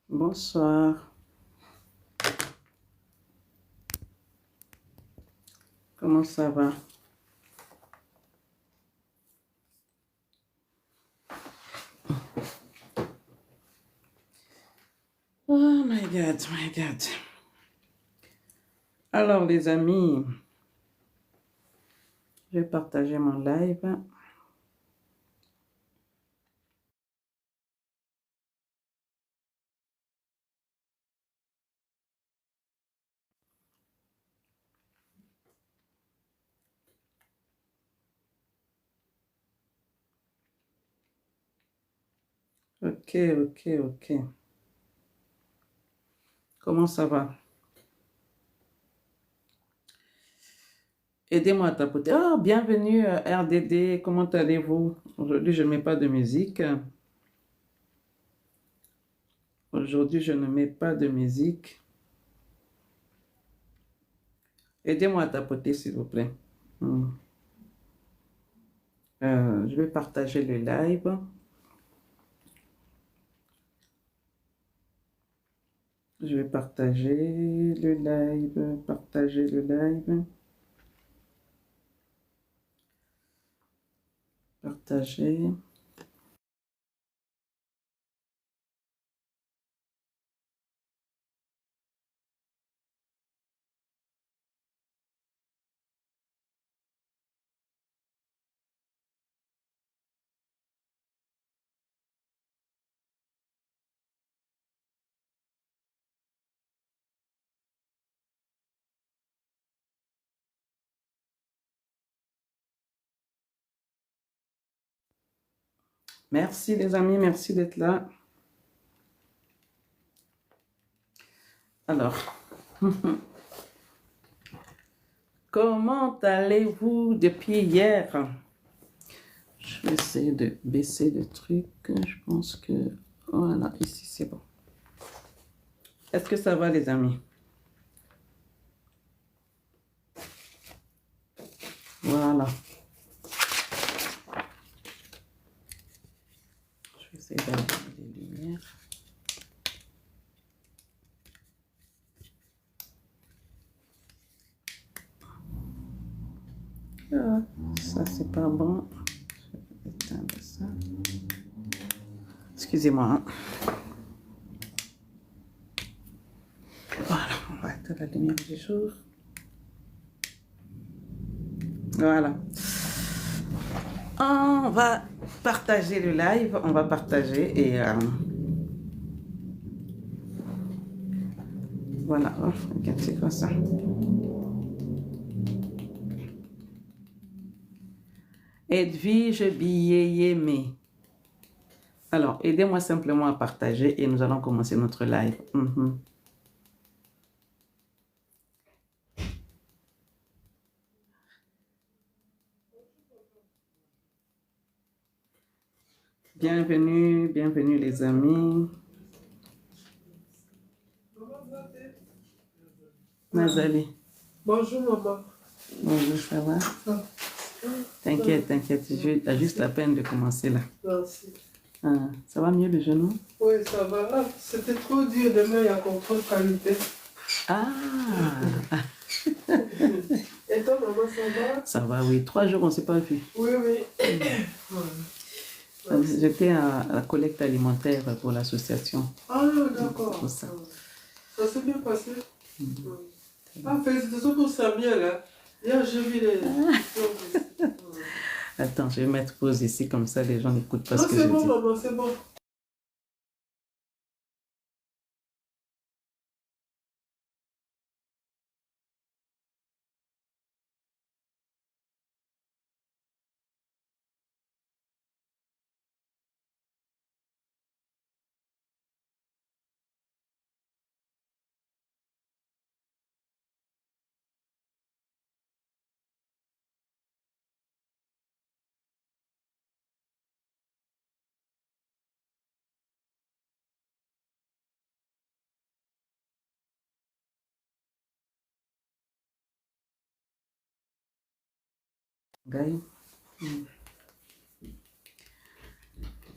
Bonsoir. Comment ça va? Oh my God, my God. Alors les amis, je vais partager mon live. Ok, ok, ok. Comment ça va? Aidez-moi à tapoter. Oh, bienvenue RDD, comment allez-vous? Aujourd'hui, je ne mets pas de musique. Aujourd'hui, je ne mets pas de musique. Aidez-moi à tapoter, s'il vous plaît. Je vais partager le live. Je vais partager le live, partager le live, partager. Merci les amis, merci d'être là. Alors, comment allez-vous depuis hier? Je vais essayer de baisser le truc. Je pense que... Voilà, ici c'est bon. Est-ce que ça va les amis? Voilà. Je vais essayer d'avoir les lumières. Ah, ça c'est pas bon. Je vais éteindre ça. Excusez-moi. Hein. Voilà, on va éteindre la lumière du jour. Voilà. On va partager le live, on va partager et voilà. Oh, regarde, c'est quoi ça? Edwige Biyeyeme. Alors, aidez-moi simplement à partager et nous allons commencer notre live. Bienvenue, bienvenue les amis. Nazali. Bonjour maman. Bonjour, ça va? T'inquiète, t'inquiète, j'ai juste la peine de commencer là. Merci. Ah, ça va mieux le genou? Oui, ça va. Ah, c'était trop dur. Demain, il y a contrôle qualité. Ah! Et toi, maman, ça va? Ça va, oui. 3 jours, on ne s'est pas vu. Oui, oui. J'étais à la collecte alimentaire pour l'association. Ah, d'accord. Ça. Ça s'est bien passé. Ah, félicitations pour Samuel. Hein. Hier, j'ai vu les... Attends, je vais mettre pause ici, comme ça les gens n'écoutent pas ce que je dis. Non, c'est bon, maman, c'est bon.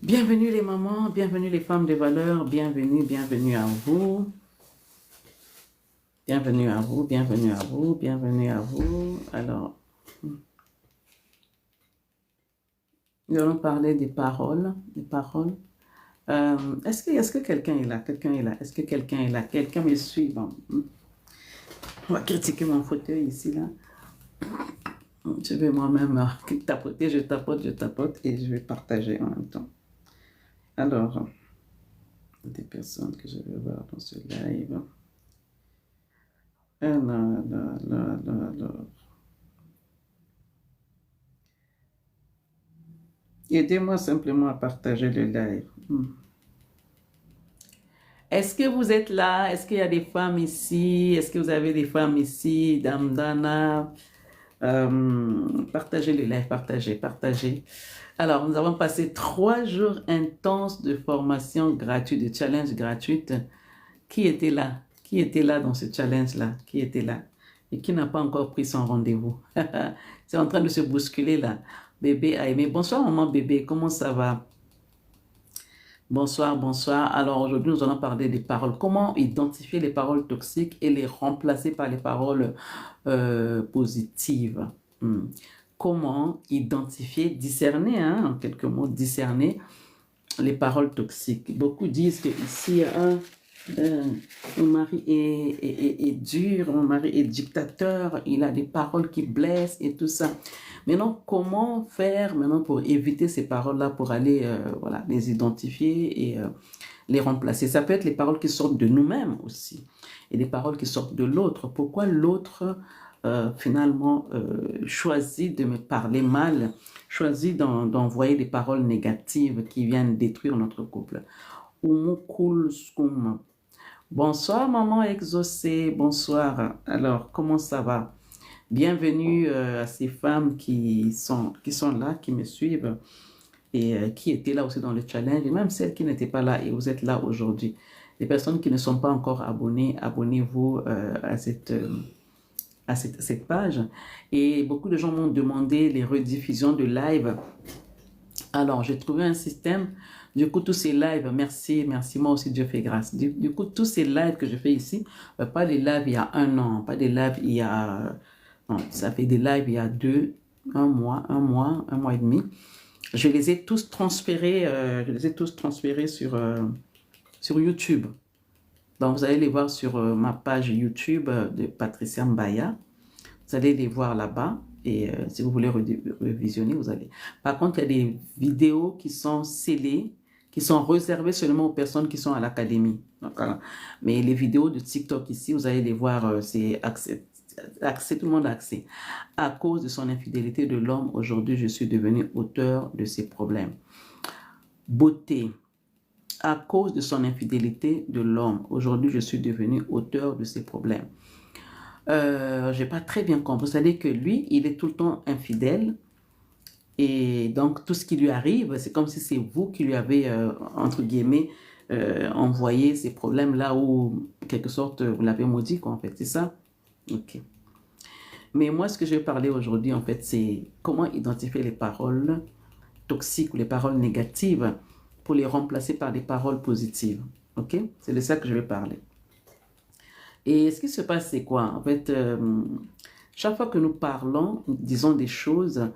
Bienvenue les mamans, bienvenue les femmes de valeur, bienvenue, bienvenue à vous. Bienvenue à vous, bienvenue à vous, bienvenue à vous. Alors, nous allons parler des paroles, des paroles. Est-ce que quelqu'un est là? Quelqu'un est là? Est-ce que quelqu'un est là? Quelqu'un me suit? Bon. On va critiquer mon fauteuil ici, là. Je vais moi-même tapoter, je tapote et je vais partager en même temps. Alors, des personnes que je vais voir dans ce live. Alors. Aidez-moi simplement à partager le live. Est-ce que vous êtes là? Est-ce qu'il y a des femmes ici? Est-ce que vous avez des femmes ici? Dame Dana, partagez le live, partagez. Alors, nous avons passé 3 jours intenses de formation gratuite, de challenge gratuite. Qui était là? Qui était là dans ce challenge-là? Qui était là? Et qui n'a pas encore pris son rendez-vous? C'est en train de se bousculer là. Bébé a aimé. Bonsoir maman bébé, comment ça va? Bonsoir, bonsoir. Alors aujourd'hui, nous allons parler des paroles. Comment identifier les paroles toxiques et les remplacer par les paroles positives. Comment identifier, discerner, hein, en quelques mots, discerner les paroles toxiques. Beaucoup disent que ici, mon mari est dur, mon mari est dictateur, il a des paroles qui blessent et tout ça. Maintenant, comment faire maintenant pour éviter ces paroles-là, pour aller voilà, les identifier et les remplacer? Ça peut être les paroles qui sortent de nous-mêmes aussi et des paroles qui sortent de l'autre. Pourquoi l'autre finalement choisit de me parler mal, choisit d'envoyer des paroles négatives qui viennent détruire notre couple? Bonsoir maman exaucée, bonsoir. Alors, comment ça va? Bienvenue à ces femmes qui sont là, qui me suivent et qui étaient là aussi dans le challenge, et même celles qui n'étaient pas là et vous êtes là aujourd'hui. Les personnes qui ne sont pas encore abonnées, abonnez-vous à cette page. Et beaucoup de gens m'ont demandé les rediffusions de live. Alors, j'ai trouvé un système. Du coup, tous ces lives, merci, moi aussi, Dieu fait grâce. Du coup, tous ces lives que je fais ici, pas les lives il y a 1 an, pas des lives il y a... Non, ça fait des lives il y a 1 mois et demi. Je les ai tous transférés, sur YouTube. Donc, vous allez les voir sur ma page YouTube de Patricia Mbaya. Vous allez les voir là-bas. Et si vous voulez revisionner, vous allez. Par contre, il y a des vidéos qui sont scellées, qui sont réservées seulement aux personnes qui sont à l'académie. Mais les vidéos de TikTok ici, vous allez les voir, c'est accès, tout le monde a accès. À cause de son infidélité de l'homme, aujourd'hui, je suis devenue auteur de ces problèmes. Beauté. À cause de son infidélité de l'homme, aujourd'hui, je suis devenue auteur de ces problèmes. J'ai pas très bien compris. Vous savez que lui, il est tout le temps infidèle. Et donc, tout ce qui lui arrive, c'est comme si c'est vous qui lui avez, entre guillemets, envoyé ces problèmes-là où, en quelque sorte, vous l'avez maudit, quoi, en fait. C'est ça? Ok. Mais moi, ce que je vais parler aujourd'hui, en fait, c'est comment identifier les paroles toxiques ou les paroles négatives pour les remplacer par des paroles positives. Ok? C'est de ça que je vais parler. Et ce qui se passe, c'est quoi? En fait, chaque fois que nous parlons, disons des choses,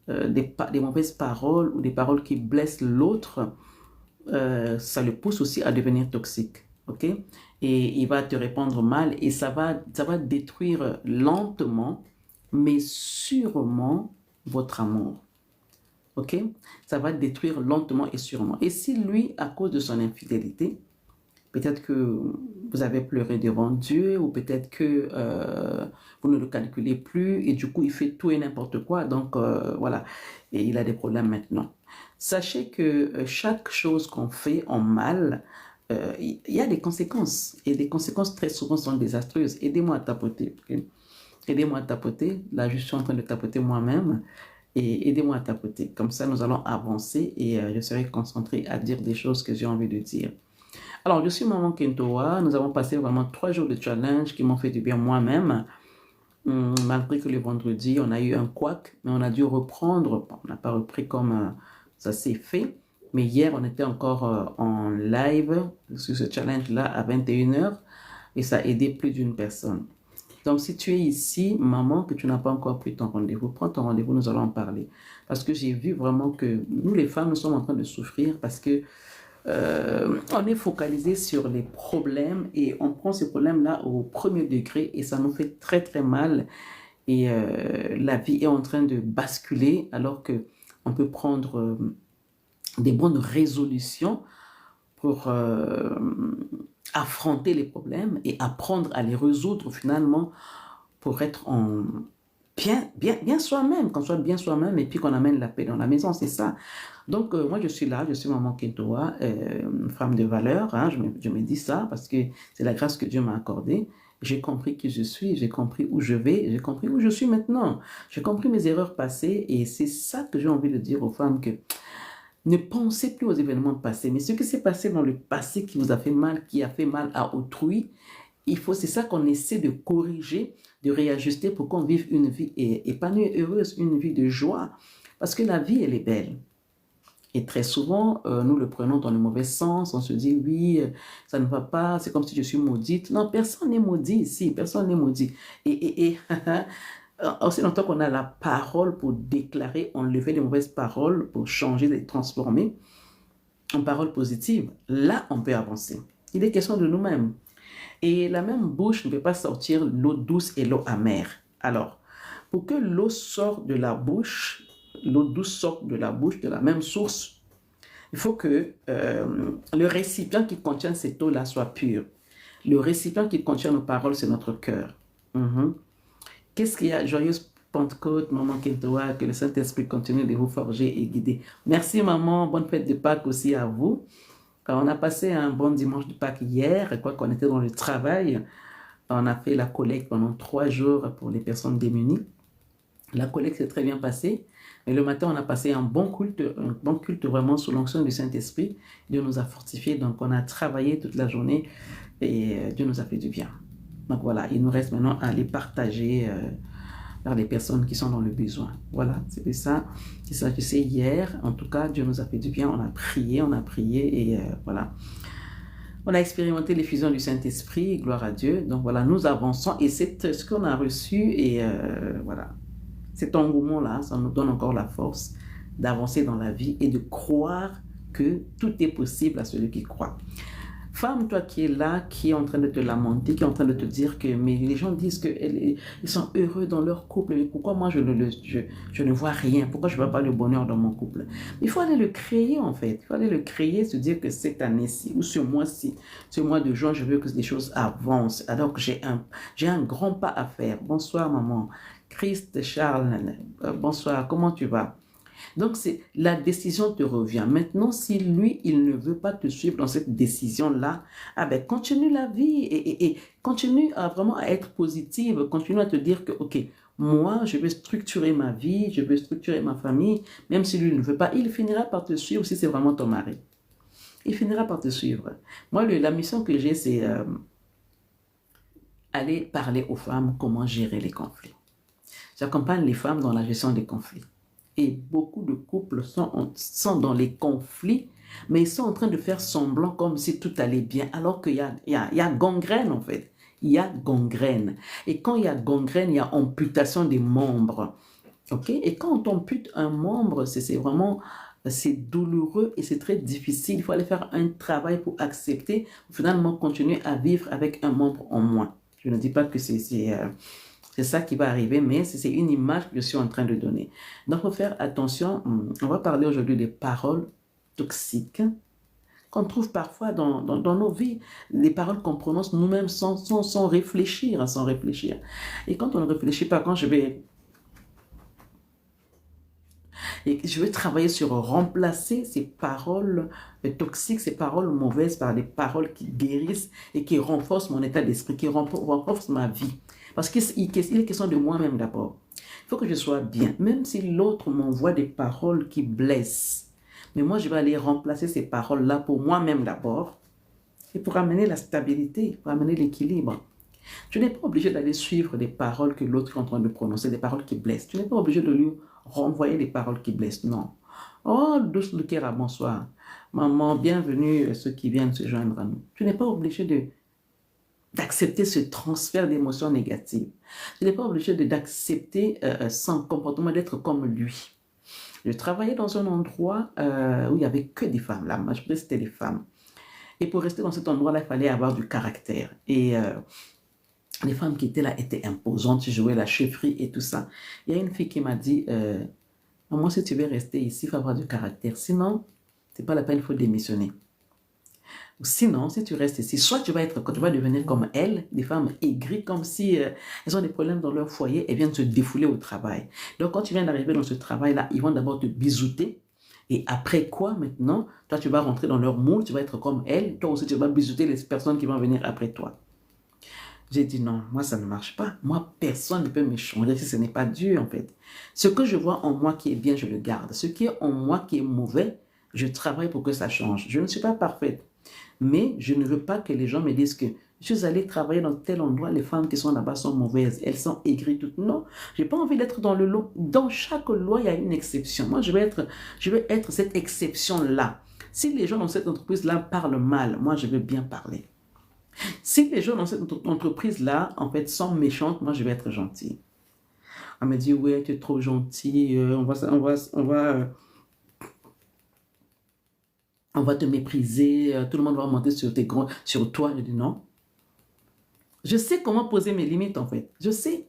des mauvaises paroles ou des paroles qui blessent l'autre, ça le pousse aussi à devenir toxique. Ok? Et il va te répondre mal et ça va détruire lentement, mais sûrement, votre amour. Ok? Ça va détruire lentement et sûrement. Et si lui, à cause de son infidélité, peut-être que vous avez pleuré devant Dieu ou peut-être que vous ne le calculez plus et du coup, il fait tout et n'importe quoi. Donc, voilà. Et il a des problèmes maintenant. Sachez que chaque chose qu'on fait en mal, il y a des conséquences. Et les conséquences, très souvent, sont désastreuses. Aidez-moi à tapoter. Okay? Aidez-moi à tapoter. Là, je suis en train de tapoter moi-même. Et aidez-moi à tapoter. Comme ça, nous allons avancer et je serai concentrée à dire des choses que j'ai envie de dire. Alors, je suis Maman Kentoa. Nous avons passé vraiment 3 jours de challenge qui m'ont fait du bien moi-même. Malgré que le vendredi, on a eu un couac, mais on a dû reprendre. Bon, on n'a pas repris comme ça s'est fait. Mais hier, on était encore en live sur ce challenge-là à 21h et ça a aidé plus d'une personne. Donc, si tu es ici, maman, que tu n'as pas encore pris ton rendez-vous, prends ton rendez-vous, nous allons en parler. Parce que j'ai vu vraiment que nous, les femmes, nous sommes en train de souffrir parce que on est focalisé sur les problèmes et on prend ces problèmes-là au premier degré et ça nous fait très, très mal. Et la vie est en train de basculer alors que on peut prendre des bonnes résolutions pour affronter les problèmes et apprendre à les résoudre finalement pour être en bien soi-même, qu'on soit bien soi-même et puis qu'on amène la paix dans la maison, c'est ça. Donc moi je suis là, je suis maman Kentoa, une femme de valeur, hein, je me dis ça parce que c'est la grâce que Dieu m'a accordée. J'ai compris qui je suis, j'ai compris où je vais, j'ai compris où je suis maintenant. J'ai compris mes erreurs passées et c'est ça que j'ai envie de dire aux femmes que ne pensez plus aux événements passés, mais ce qui s'est passé dans le passé qui vous a fait mal, qui a fait mal à autrui, c'est ça qu'on essaie de corriger, de réajuster pour qu'on vive une vie épanouie, heureuse, une vie de joie. Parce que la vie, elle est belle. Et très souvent, nous le prenons dans le mauvais sens. On se dit, oui, ça ne va pas, c'est comme si je suis maudite. Non, personne n'est maudit ici, personne n'est maudit. Et aussi longtemps qu'on a la parole pour déclarer, enlever les mauvaises paroles, pour changer, les transformer en paroles positives, là, on peut avancer. Il est question de nous-mêmes. Et la même bouche ne peut pas sortir l'eau douce et l'eau amère. Alors, pour que l'eau sorte de la bouche, l'eau douce sorte de la bouche de la même source, il faut que le récipient qui contient cette eau-là soit pur. Le récipient qui contient nos paroles, c'est notre cœur. Qu'est-ce qu'il y a? Joyeuse Pentecôte, maman Kentoa, que le Saint-Esprit continue de vous forger et guider. Merci maman, bonne fête de Pâques aussi à vous. On a passé un bon dimanche de Pâques hier, quoi qu'on était dans le travail. On a fait la collecte pendant 3 jours pour les personnes démunies. La collecte s'est très bien passée. Et le matin, on a passé un bon culte vraiment sous l'onction du Saint-Esprit. Dieu nous a fortifiés, donc on a travaillé toute la journée et Dieu nous a fait du bien. Donc voilà, il nous reste maintenant à les partager vers les personnes qui sont dans le besoin. Voilà, c'était ça. C'est ça que c'est hier. En tout cas, Dieu nous a fait du bien. On a prié et voilà. On a expérimenté l'effusion du Saint-Esprit, gloire à Dieu. Donc voilà, nous avançons et c'est ce qu'on a reçu et voilà. Cet engouement-là, ça nous donne encore la force d'avancer dans la vie et de croire que tout est possible à celui qui croit. Femme, toi qui es là, qui est en train de te lamenter, qui est en train de te dire que mais les gens disent qu'ils sont heureux dans leur couple, mais pourquoi moi je ne vois rien? Pourquoi je ne vois pas le bonheur dans mon couple? Il faut aller le créer en fait. Il faut aller le créer, se dire que cette année-ci ou ce mois-ci, ce mois de juin, je veux que les choses avancent. Alors que j'ai un grand pas à faire. Bonsoir maman. Christ, Charles, bonsoir, comment tu vas? Donc, la décision te revient. Maintenant, si lui, il ne veut pas te suivre dans cette décision-là, ah ben, continue la vie et continue vraiment à être positive, continue à te dire que, ok, moi, je vais structurer ma vie, je vais structurer ma famille, même si lui ne veut pas, il finira par te suivre si c'est vraiment ton mari. Il finira par te suivre. Moi, la mission que j'ai, c'est aller parler aux femmes comment gérer les conflits. J'accompagne les femmes dans la gestion des conflits. Et beaucoup de couples sont dans les conflits, mais ils sont en train de faire semblant comme si tout allait bien, alors qu'il y a gangrène en fait. Il y a gangrène. Et quand il y a gangrène, il y a amputation des membres. Okay? Et quand on ampute un membre, c'est douloureux et c'est très difficile. Il faut aller faire un travail pour accepter, pour finalement continuer à vivre avec un membre en moins. Je ne dis pas que c'est ça qui va arriver, mais c'est une image que je suis en train de donner. Donc, il faut faire attention. On va parler aujourd'hui des paroles toxiques qu'on trouve parfois dans nos vies. Les paroles qu'on prononce nous-mêmes sans réfléchir, sans réfléchir. Et quand on ne réfléchit pas, quand je vais travailler sur remplacer ces paroles toxiques, ces paroles mauvaises par des paroles qui guérissent et qui renforcent mon état d'esprit, qui renforcent ma vie. Parce qu'il est question de moi-même d'abord. Il faut que je sois bien. Même si l'autre m'envoie des paroles qui blessent. Mais moi, je vais aller remplacer ces paroles-là pour moi-même d'abord. Et pour amener la stabilité, pour amener l'équilibre. Tu n'es pas obligé d'aller suivre des paroles que l'autre est en train de prononcer, des paroles qui blessent. Tu n'es pas obligé de lui renvoyer des paroles qui blessent. Non. Oh, douce Lukera, bonsoir. Maman, bienvenue ceux qui viennent se joindre à nous. Tu n'es pas obligé d'accepter ce transfert d'émotions négatives. Tu n'es pas obligé d'accepter son comportement, d'être comme lui. Je travaillais dans un endroit où il n'y avait que des femmes. La majorité, c'était des femmes. Et pour rester dans cet endroit-là, il fallait avoir du caractère. Et les femmes qui étaient là étaient imposantes, jouaient la chefferie et tout ça. Il y a une fille qui m'a dit, maman, si tu veux rester ici, il faut avoir du caractère. Sinon, c'est pas la peine, il faut démissionner. Sinon, si tu restes ici, soit tu vas devenir comme elles, des femmes aigries, comme si elles ont des problèmes dans leur foyer et viennent se défouler au travail. Donc, quand tu viens d'arriver dans ce travail-là, ils vont d'abord te bisouter. Et après quoi, maintenant, toi, tu vas rentrer dans leur moule, tu vas être comme elles. Toi aussi, tu vas bisouter les personnes qui vont venir après toi. J'ai dit non, moi, ça ne marche pas. Moi, personne ne peut me changer si ce n'est pas Dieu, en fait. Ce que je vois en moi qui est bien, je le garde. Ce qui est en moi qui est mauvais, je travaille pour que ça change. Je ne suis pas parfaite. Mais je ne veux pas que les gens me disent que je suis allée travailler dans tel endroit, les femmes qui sont là-bas sont mauvaises, elles sont aigries toutes. Non, je n'ai pas envie d'être dans le lot. Dans chaque loi, il y a une exception. Moi, je vais être cette exception-là. Si les gens dans cette entreprise-là parlent mal, moi, je veux bien parler. Si les gens dans cette entreprise-là, en fait, sont méchantes, moi, je vais être gentille. On me dit, ouais, tu es trop gentil, on va te mépriser, tout le monde va monter sur toi. Je dis non. Je sais comment poser mes limites, en fait. Je sais.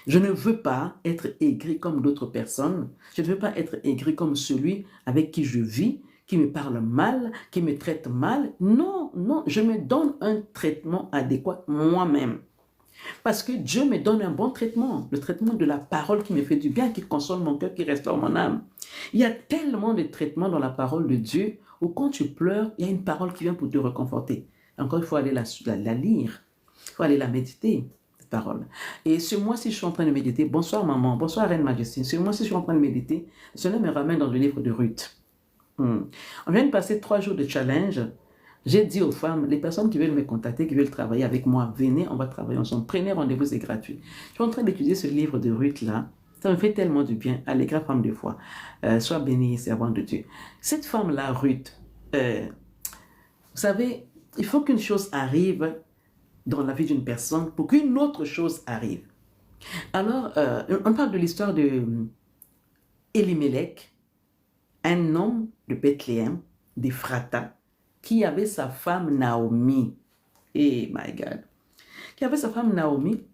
Je ne veux pas être aigri comme d'autres personnes. Je ne veux pas être aigri comme celui avec qui je vis, qui me parle mal, qui me traite mal. Non, non, je me donne un traitement adéquat moi-même. Parce que Dieu me donne un bon traitement, le traitement de la parole qui me fait du bien, qui console mon cœur, qui restaure mon âme. Il y a tellement de traitements dans la parole de Dieu où quand tu pleures, il y a une parole qui vient pour te réconforter. Encore, il faut aller la lire, il faut aller la méditer, cette parole. Et ce mois-ci, je suis en train de méditer. Bonsoir maman, bonsoir Reine Majesté. Ce mois-ci, je suis en train de méditer. Le Seigneur me ramène dans le livre de Ruth. On vient de passer 3 jours de challenge. J'ai dit aux femmes, les personnes qui veulent me contacter, qui veulent travailler avec moi, venez, on va travailler ensemble. Prenez rendez-vous, c'est gratuit. Je suis en train d'étudier ce livre de Ruth là. Ça me fait tellement du bien. Allez, grave femme de foi. Sois bénie, servante de Dieu. Cette femme-là, Ruth, vous savez, il faut qu'une chose arrive dans la vie d'une personne pour qu'une autre chose arrive. Alors, on parle de l'histoire de Elimelech, un homme de Bethléem, d'Ephrata, qui avait sa femme Naomi. Eh, my God. Qui avait sa femme Naomi.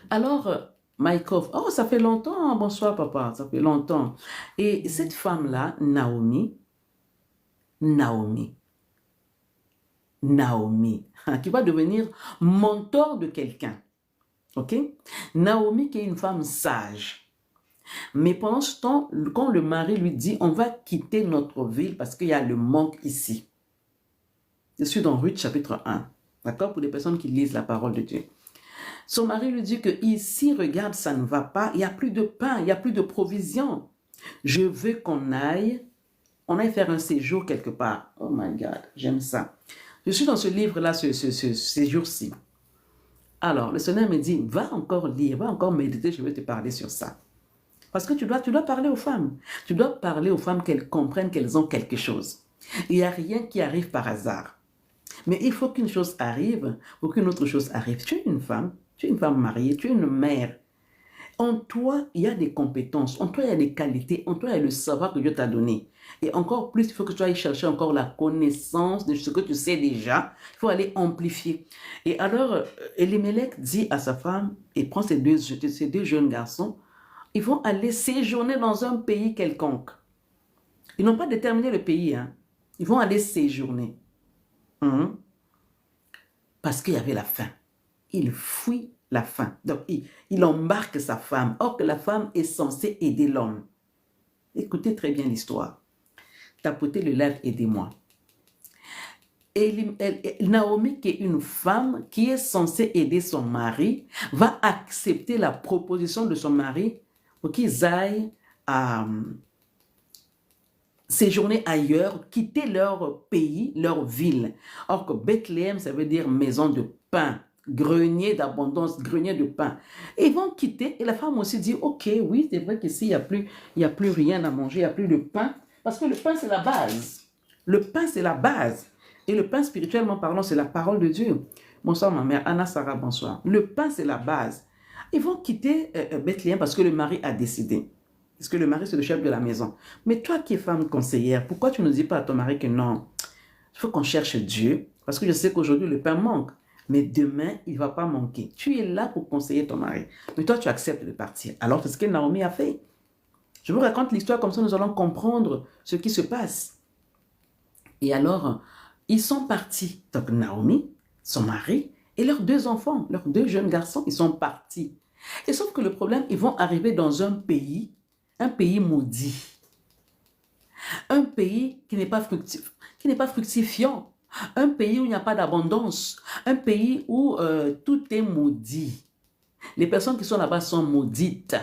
Alors, Maïkov, oh, ça fait longtemps, bonsoir papa, ça fait longtemps. Et cette femme-là, Naomi, qui va devenir mentor de quelqu'un. Ok? Naomi qui est une femme sage. Mais pendant ce temps, quand le mari lui dit, on va quitter notre ville parce qu'il y a le manque ici. Je suis dans Ruth chapitre 1. D'accord? Pour les personnes qui lisent la parole de Dieu. Son mari lui dit que ici, regarde, ça ne va pas. Il n'y a plus de pain, il n'y a plus de provisions. Je veux qu'on aille faire un séjour quelque part. Oh my God, j'aime ça. Je suis dans ce livre-là ces jours-ci. Alors, le Seigneur me dit, va encore lire, va encore méditer, je vais te parler sur ça. Parce que tu dois parler aux femmes. Tu dois parler aux femmes qu'elles comprennent qu'elles ont quelque chose. Il n'y a rien qui arrive par hasard. Mais il faut qu'une chose arrive pour qu'une autre chose arrive. Tu es une femme mariée, tu es une mère. En toi, il y a des compétences, en toi, il y a des qualités, en toi, il y a le savoir que Dieu t'a donné. Et encore plus, il faut que tu ailles chercher encore la connaissance de ce que tu sais déjà. Il faut aller amplifier. Et alors, Elimelech dit à sa femme, et prend ces deux jeunes garçons, ils vont aller séjourner dans un pays quelconque. Ils n'ont pas déterminé le pays, hein. Ils vont aller séjourner. Parce qu'il y avait la faim. Il fuit la faim. Donc, il embarque sa femme. Or que la femme est censée aider l'homme. Écoutez très bien l'histoire. Tapotez le live, aidez-moi. Naomi, qui est une femme qui est censée aider son mari, va accepter la proposition de son mari pour qu'ils aillent séjourner ailleurs, quitter leur pays, leur ville. Or que Bethléem, ça veut dire maison de pain. grenier d'abondance, grenier de pain. Et ils vont quitter et la femme aussi dit, ok, oui, c'est vrai qu'ici, il y a plus rien à manger, il n'y a plus de pain. Parce que le pain, c'est la base. Le pain, c'est la base. Et le pain, spirituellement parlant, c'est la parole de Dieu. Bonsoir, ma mère. Anna Sarah, bonsoir. Le pain, c'est la base. Ils vont quitter Bethléem parce que le mari a décidé. Parce que le mari, c'est le chef de la maison. Mais toi qui es femme conseillère, pourquoi tu ne dis pas à ton mari que non, il faut qu'on cherche Dieu, parce que je sais qu'aujourd'hui, le pain manque. Mais demain, il ne va pas manquer. Tu es là pour conseiller ton mari. Mais toi, tu acceptes de partir. Alors, c'est ce que Naomi a fait. Je vous raconte l'histoire, comme ça nous allons comprendre ce qui se passe. Et alors, ils sont partis. Donc, Naomi, son mari, et leurs 2 enfants, leurs 2 jeunes garçons, ils sont partis. Et sauf que le problème, ils vont arriver dans un pays maudit. Un pays qui n'est pas fructifiant. Un pays où il n'y a pas d'abondance. Un pays où tout est maudit. Les personnes qui sont là-bas sont maudites.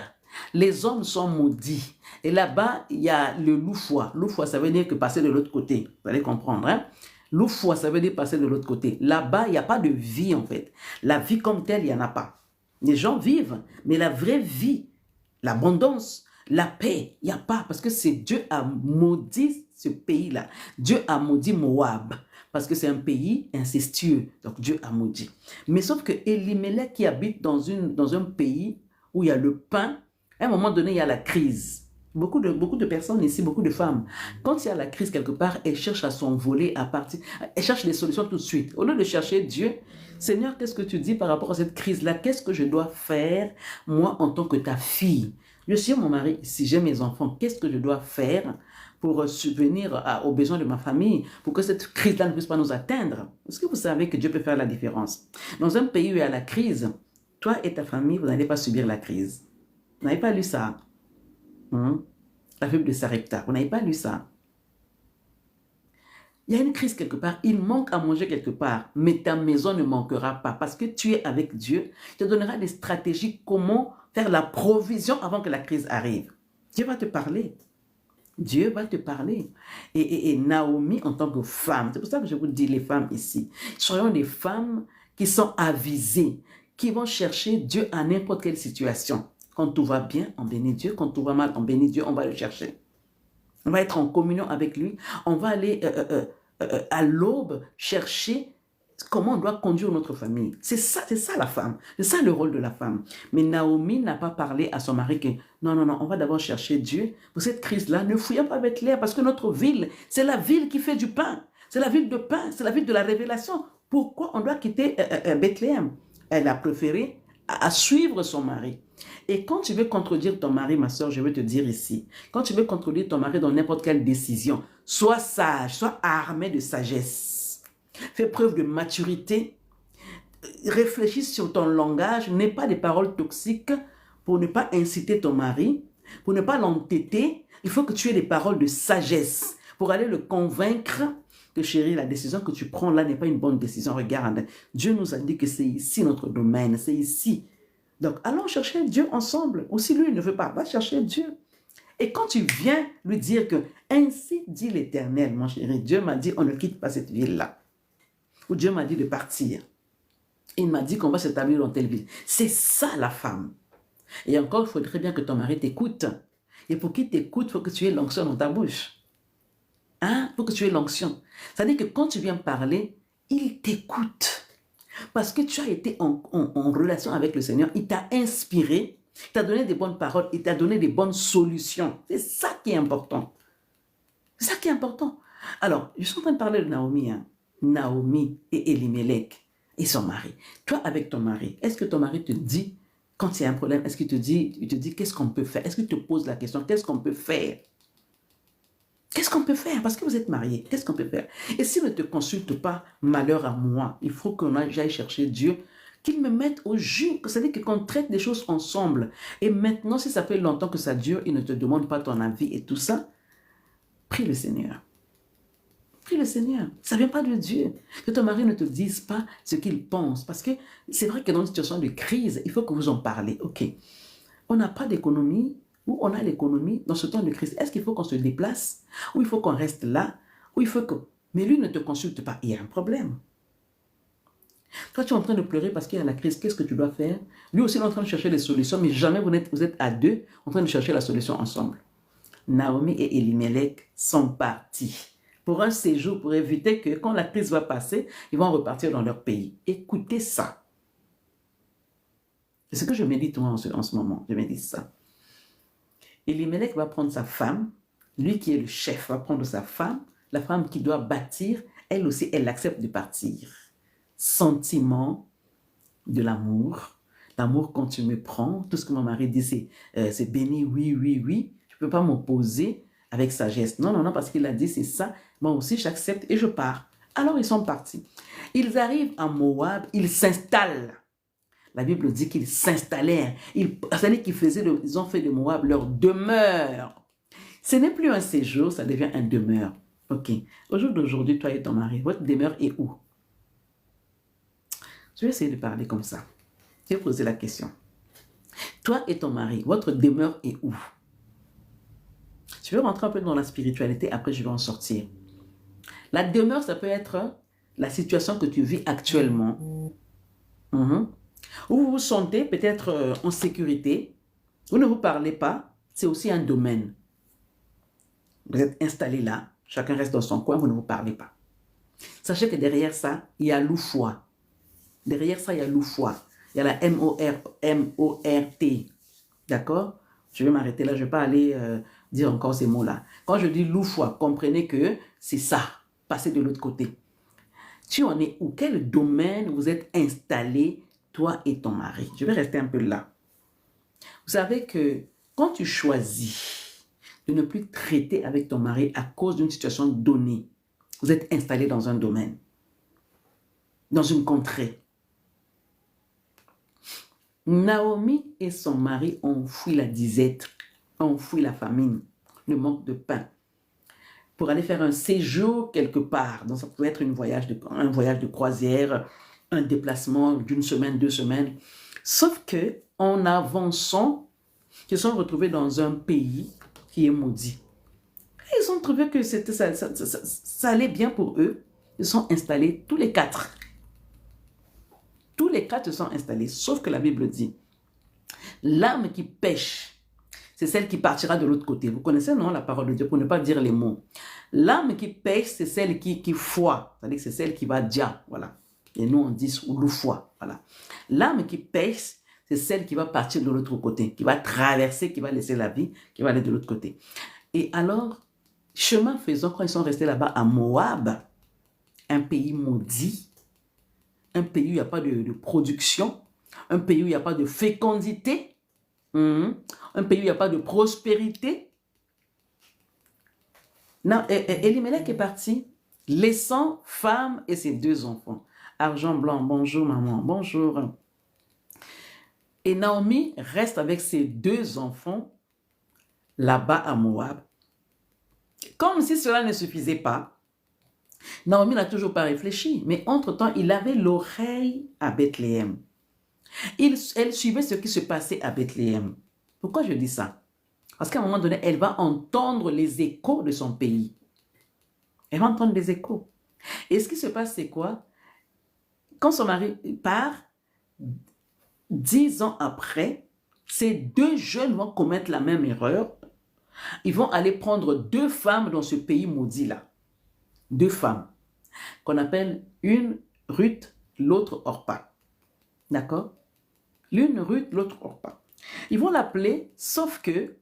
Les hommes sont maudits. Et là-bas, il y a le loufoua. Loufoua, ça veut dire que passer de l'autre côté. Vous allez comprendre, hein? Loufoua, ça veut dire passer de l'autre côté. Là-bas, il n'y a pas de vie, en fait. La vie comme telle, il n'y en a pas. Les gens vivent, mais la vraie vie, l'abondance, la paix, il n'y a pas. Parce que c'est Dieu a maudit ce pays-là. Dieu a maudit Moab. Parce que c'est un pays incestueux. Donc Dieu a maudit. Mais sauf que Elimelech qui habite dans un pays où il y a le pain, à un moment donné, il y a la crise. Beaucoup de personnes ici, beaucoup de femmes, quand il y a la crise quelque part, elles cherchent à s'envoler, à partir. Elles cherchent des solutions tout de suite. Au lieu de chercher Dieu, Seigneur, qu'est-ce que tu dis par rapport à cette crise-là? Qu'est-ce que je dois faire, moi, en tant que ta fille? Je suis mon mari, si j'ai mes enfants, qu'est-ce que je dois faire pour subvenir aux besoins de ma famille, pour que cette crise-là ne puisse pas nous atteindre? Est-ce que vous savez que Dieu peut faire la différence? Dans un pays où il y a la crise, toi et ta famille, vous n'allez pas subir la crise. Vous n'avez pas lu ça? La Bible de Sarepta, vous n'avez pas lu ça? Il y a une crise quelque part, il manque à manger quelque part, mais ta maison ne manquera pas parce que tu es avec Dieu. Il te donnera des stratégies comment faire la provision avant que la crise arrive. Dieu va te parler. Dieu va te parler. Et Naomi, en tant que femme, c'est pour ça que je vous dis les femmes ici, soyons des femmes qui sont avisées, qui vont chercher Dieu à n'importe quelle situation. Quand tout va bien, on bénit Dieu. Quand tout va mal, on bénit Dieu, on va le chercher. On va être en communion avec lui. On va aller à l'aube chercher comment on doit conduire notre famille. C'est ça la femme. C'est ça le rôle de la femme. Mais Naomi n'a pas parlé à son mari que non, on va d'abord chercher Dieu. Pour cette crise-là, ne fouillons pas Bethléem parce que notre ville, c'est la ville qui fait du pain. C'est la ville de pain, c'est la ville de la révélation. Pourquoi on doit quitter Bethléem? Elle a préféré à suivre son mari. Et quand tu veux contredire ton mari, ma soeur, je veux te dire ici, quand tu veux contredire ton mari dans n'importe quelle décision, sois sage, sois armé de sagesse. Fais preuve de maturité. Réfléchis sur ton langage. N'aie pas des paroles toxiques pour ne pas inciter ton mari, pour ne pas l'entêter. Il faut que tu aies des paroles de sagesse pour aller le convaincre que chérie, la décision que tu prends là n'est pas une bonne décision. Regarde, Dieu nous a dit que c'est ici notre domaine, c'est ici. Donc, allons chercher Dieu ensemble. Ou si lui il ne veut pas, va chercher Dieu. Et quand tu viens lui dire que ainsi dit l'Éternel, mon chéri, Dieu m'a dit on ne quitte pas cette ville-là. Ou Dieu m'a dit de partir. Il m'a dit qu'on va s'établir dans telle ville. C'est ça la femme. Et encore, il faudrait bien que ton mari t'écoute. Et pour qu'il t'écoute, il faut que tu aies l'onction dans ta bouche. Hein? Il faut que tu aies l'onction. C'est-à-dire que quand tu viens parler, il t'écoute. Parce que tu as été en relation avec le Seigneur, il t'a inspiré, il t'a donné des bonnes paroles, il t'a donné des bonnes solutions. C'est ça qui est important. C'est ça qui est important. Alors, je suis en train de parler de Naomi. Hein? Naomi et Elimelech et son mari. Toi, avec ton mari, est-ce que ton mari te dit, quand il y a un problème, est-ce qu'il te dit qu'est-ce qu'on peut faire? Est-ce qu'il te pose la question, qu'est-ce qu'on peut faire? Qu'est-ce qu'on peut faire? Parce que vous êtes mariés, qu'est-ce qu'on peut faire? Et s'il ne te consulte pas, malheur à moi, il faut qu'on aille chercher Dieu, qu'il me mette au jus. C'est-à-dire qu'on traite des choses ensemble. Et maintenant, si ça fait longtemps que ça dure, il ne te demande pas ton avis et tout ça, prie le Seigneur. Prie le Seigneur. Ça ne vient pas de Dieu. Que ton mari ne te dise pas ce qu'il pense. Parce que c'est vrai que dans une situation de crise, il faut que vous en parlez. Ok, on n'a pas d'économie, ou on a l'économie dans ce temps de crise. Est-ce qu'il faut qu'on se déplace? Ou il faut qu'on reste là? Ou il faut que... Mais lui ne te consulte pas. Il y a un problème. Toi, tu es en train de pleurer parce qu'il y a la crise. Qu'est-ce que tu dois faire? Lui aussi, il est en train de chercher des solutions, mais jamais vous êtes à deux en train de chercher la solution ensemble. Naomi et Elimelech sont partis pour un séjour pour éviter que quand la crise va passer, ils vont repartir dans leur pays. Écoutez ça. C'est ce que je médite moi en ce moment. Je médite ça. Elimelech va prendre sa femme, lui qui est le chef va prendre sa femme, la femme qui doit bâtir, elle aussi, elle accepte de partir. Sentiment de l'amour. L'amour quand tu me prends, tout ce que mon mari dit c'est béni, oui, oui, oui. Je ne peux pas m'opposer avec sagesse. Non, non, non, parce qu'il a dit c'est ça. Moi aussi, j'accepte et je pars. Alors, ils sont partis. Ils arrivent à Moab, ils s'installent. La Bible dit qu'ils s'installèrent. C'est-à-dire qu'ils ont fait de Moab leur demeure. Ce n'est plus un séjour, ça devient un demeure. Ok. Au jour d'aujourd'hui, toi et ton mari, votre demeure est où? Je vais essayer de parler comme ça. Je vais poser la question. Toi et ton mari, votre demeure est où? Je vais rentrer un peu dans la spiritualité, après je vais en sortir. La demeure, ça peut être la situation que tu vis actuellement. Où vous vous sentez peut-être en sécurité. Vous ne vous parlez pas, c'est aussi un domaine. Vous êtes installé là, chacun reste dans son coin, vous ne vous parlez pas. Sachez que derrière ça, il y a loufois. Derrière ça, il y a loufois. Il y a la M-O-R-T. D'accord? Je vais m'arrêter là, je ne vais pas aller dire encore ces mots-là. Quand je dis loufois, comprenez que c'est ça. Passez de l'autre côté. Tu en es où? Quel domaine vous êtes installé, toi et ton mari? Je vais rester un peu là. Vous savez que quand tu choisis de ne plus traiter avec ton mari à cause d'une situation donnée, vous êtes installé dans un domaine, dans une contrée. Naomi et son mari ont fui la disette, ont fui la famine, le manque de pain, pour aller faire un séjour quelque part. Donc ça pouvait être un voyage de croisière, un déplacement d'une semaine, 2 semaines. Sauf que en avançant, ils se sont retrouvés dans un pays qui est maudit. Et ils ont trouvé que ça allait bien pour eux. Ils sont installés tous les 4. Tous les 4 se sont installés, sauf que la Bible dit, l'âme qui pêche, c'est celle qui partira de l'autre côté. Vous connaissez, non, la parole de Dieu, pour ne pas dire les mots. L'âme qui pêche, c'est celle qui foi, c'est-à-dire que c'est celle qui va dia, voilà. Et nous, on dit loufois, voilà. L'âme qui pêche, c'est celle qui va partir de l'autre côté, qui va traverser, qui va laisser la vie, qui va aller de l'autre côté. Et alors, chemin faisant, quand ils sont restés là-bas à Moab, un pays maudit, un pays où il n'y a pas de production, un pays où il n'y a pas de fécondité, un pays où il n'y a pas de prospérité. Elimelech est parti, laissant femme et ses 2 enfants. Argent blanc, bonjour maman, bonjour. Et Naomi reste avec ses 2 enfants là-bas à Moab. Comme si cela ne suffisait pas, Naomi n'a toujours pas réfléchi, mais entre-temps, il avait l'oreille à Bethléem. Elle suivait ce qui se passait à Bethléem. Pourquoi je dis ça? Parce qu'à un moment donné, elle va entendre les échos de son pays. Elle va entendre les échos. Et ce qui se passe, c'est quoi? Quand son mari part, 10 ans après, ces 2 jeunes vont commettre la même erreur. Ils vont aller prendre 2 femmes dans ce pays maudit-là. 2 femmes, qu'on appelle une Ruth, l'autre Orpa. D'accord? L'une Ruth, l'autre Orpa. Ils vont l'appeler, sauf que,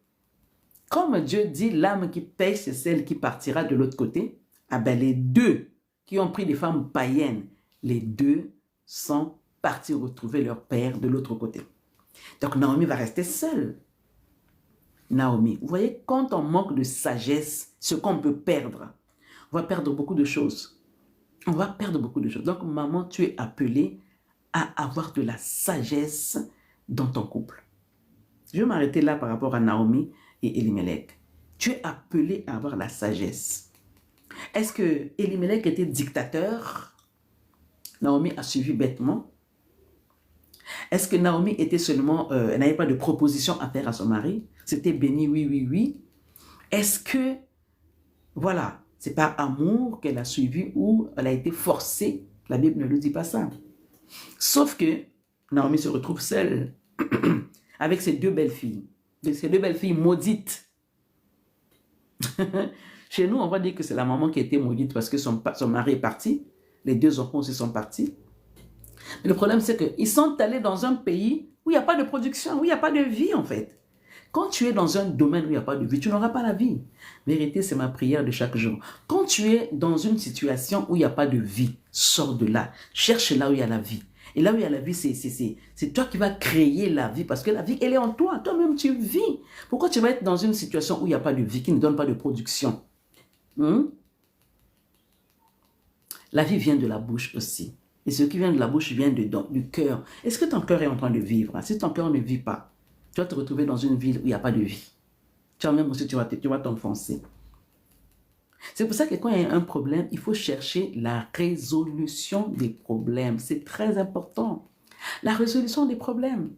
comme Dieu dit, l'âme qui pêche, c'est celle qui partira de l'autre côté. Ah ben les 2 qui ont pris des femmes païennes, les 2 sont partis retrouver leur père de l'autre côté. Donc Naomi va rester seule. Naomi, vous voyez, quand on manque de sagesse, ce qu'on peut perdre, on va perdre beaucoup de choses. On va perdre beaucoup de choses. Donc, maman, tu es appelée à avoir de la sagesse dans ton couple. Je vais m'arrêter là par rapport à Naomi et Elimelech. Tu es appelée à avoir la sagesse. Est-ce que Elimelech était dictateur? Naomi a suivi bêtement. Est-ce que Naomi était seulement, elle n'avait pas de proposition à faire à son mari? C'était béni, oui, oui, oui. Est-ce que, voilà, c'est par amour qu'elle a suivi ou elle a été forcée? La Bible ne nous dit pas ça. Sauf que Naomi se retrouve seule avec ses deux belles filles. Ces deux belles filles maudites. Chez nous, on va dire que c'est la maman qui a été maudite parce que son mari est parti. Les deux enfants aussi sont partis. Mais le problème, c'est qu'ils sont allés dans un pays où il n'y a pas de production, où il n'y a pas de vie en fait. Quand tu es dans un domaine où il n'y a pas de vie, tu n'auras pas la vie. Vérité, c'est ma prière de chaque jour. Quand tu es dans une situation où il n'y a pas de vie, sors de là. Cherche là où il y a la vie. Et là où il y a la vie, c'est toi qui vas créer la vie parce que la vie, elle est en toi. Toi-même, tu vis. Pourquoi tu vas être dans une situation où il n'y a pas de vie, qui ne donne pas de production? La vie vient de la bouche aussi. Et ce qui vient de la bouche vient du cœur. Est-ce que ton cœur est en train de vivre? Si ton cœur ne vit pas, tu vas te retrouver dans une ville où il n'y a pas de vie. Toi-même aussi, tu vas t'enfoncer. C'est pour ça que quand il y a un problème, il faut chercher la résolution des problèmes. C'est très important. La résolution des problèmes.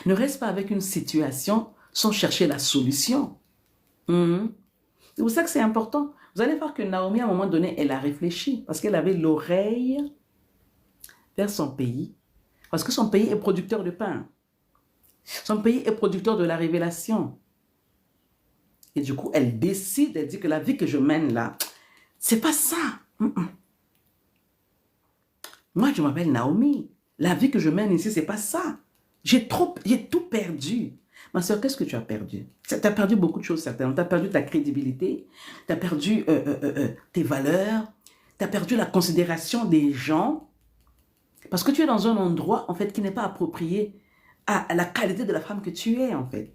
Ne reste pas avec une situation sans chercher la solution. C'est pour ça que c'est important. Vous allez voir que Naomi, à un moment donné, elle a réfléchi parce qu'elle avait l'oreille vers son pays. Parce que son pays est producteur de pain. Son pays est producteur de la révélation. Et du coup, elle décide, elle dit que la vie que je mène là, c'est pas ça. Moi, je m'appelle Naomi. La vie que je mène ici, c'est pas ça. J'ai tout perdu. Ma soeur, qu'est-ce que tu as perdu? Tu as perdu beaucoup de choses, certainement. Tu as perdu ta crédibilité, tu as perdu tes valeurs, tu as perdu la considération des gens. Parce que tu es dans un endroit, en fait, qui n'est pas approprié à la qualité de la femme que tu es, en fait.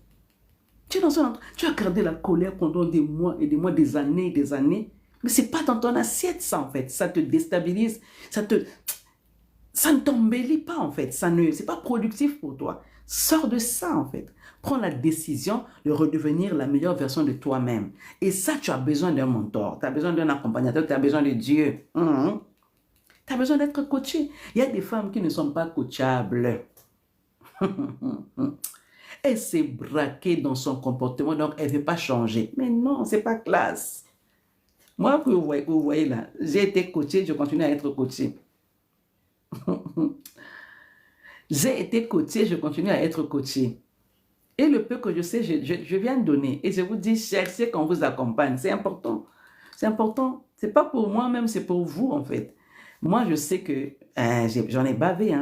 Tu es dans un endroit, tu as gardé la colère pendant des mois et des mois, des années et des années. Mais ce n'est pas dans ton assiette, ça, en fait. Ça te déstabilise, ça ne t'embellit pas, en fait. Ce n'est pas productif pour toi. Sors de ça, en fait. Prends la décision de redevenir la meilleure version de toi-même. Et ça, tu as besoin d'un mentor, tu as besoin d'un accompagnateur, tu as besoin de Dieu. Tu as besoin d'être coaché. Il y a des femmes qui ne sont pas coachables. Elle s'est braquée dans son comportement, donc elle ne veut pas changer. Mais non, ce n'est pas classe. Moi, vous voyez là, j'ai été coachée, je continue à être coachée. J'ai été coachée, je continue à être coachée. Et le peu que je sais, je viens de donner. Et je vous dis, cherchez qu'on vous accompagne. C'est important. C'est important. Ce n'est pas pour moi-même, c'est pour vous, en fait. Moi, je sais que j'en ai bavé.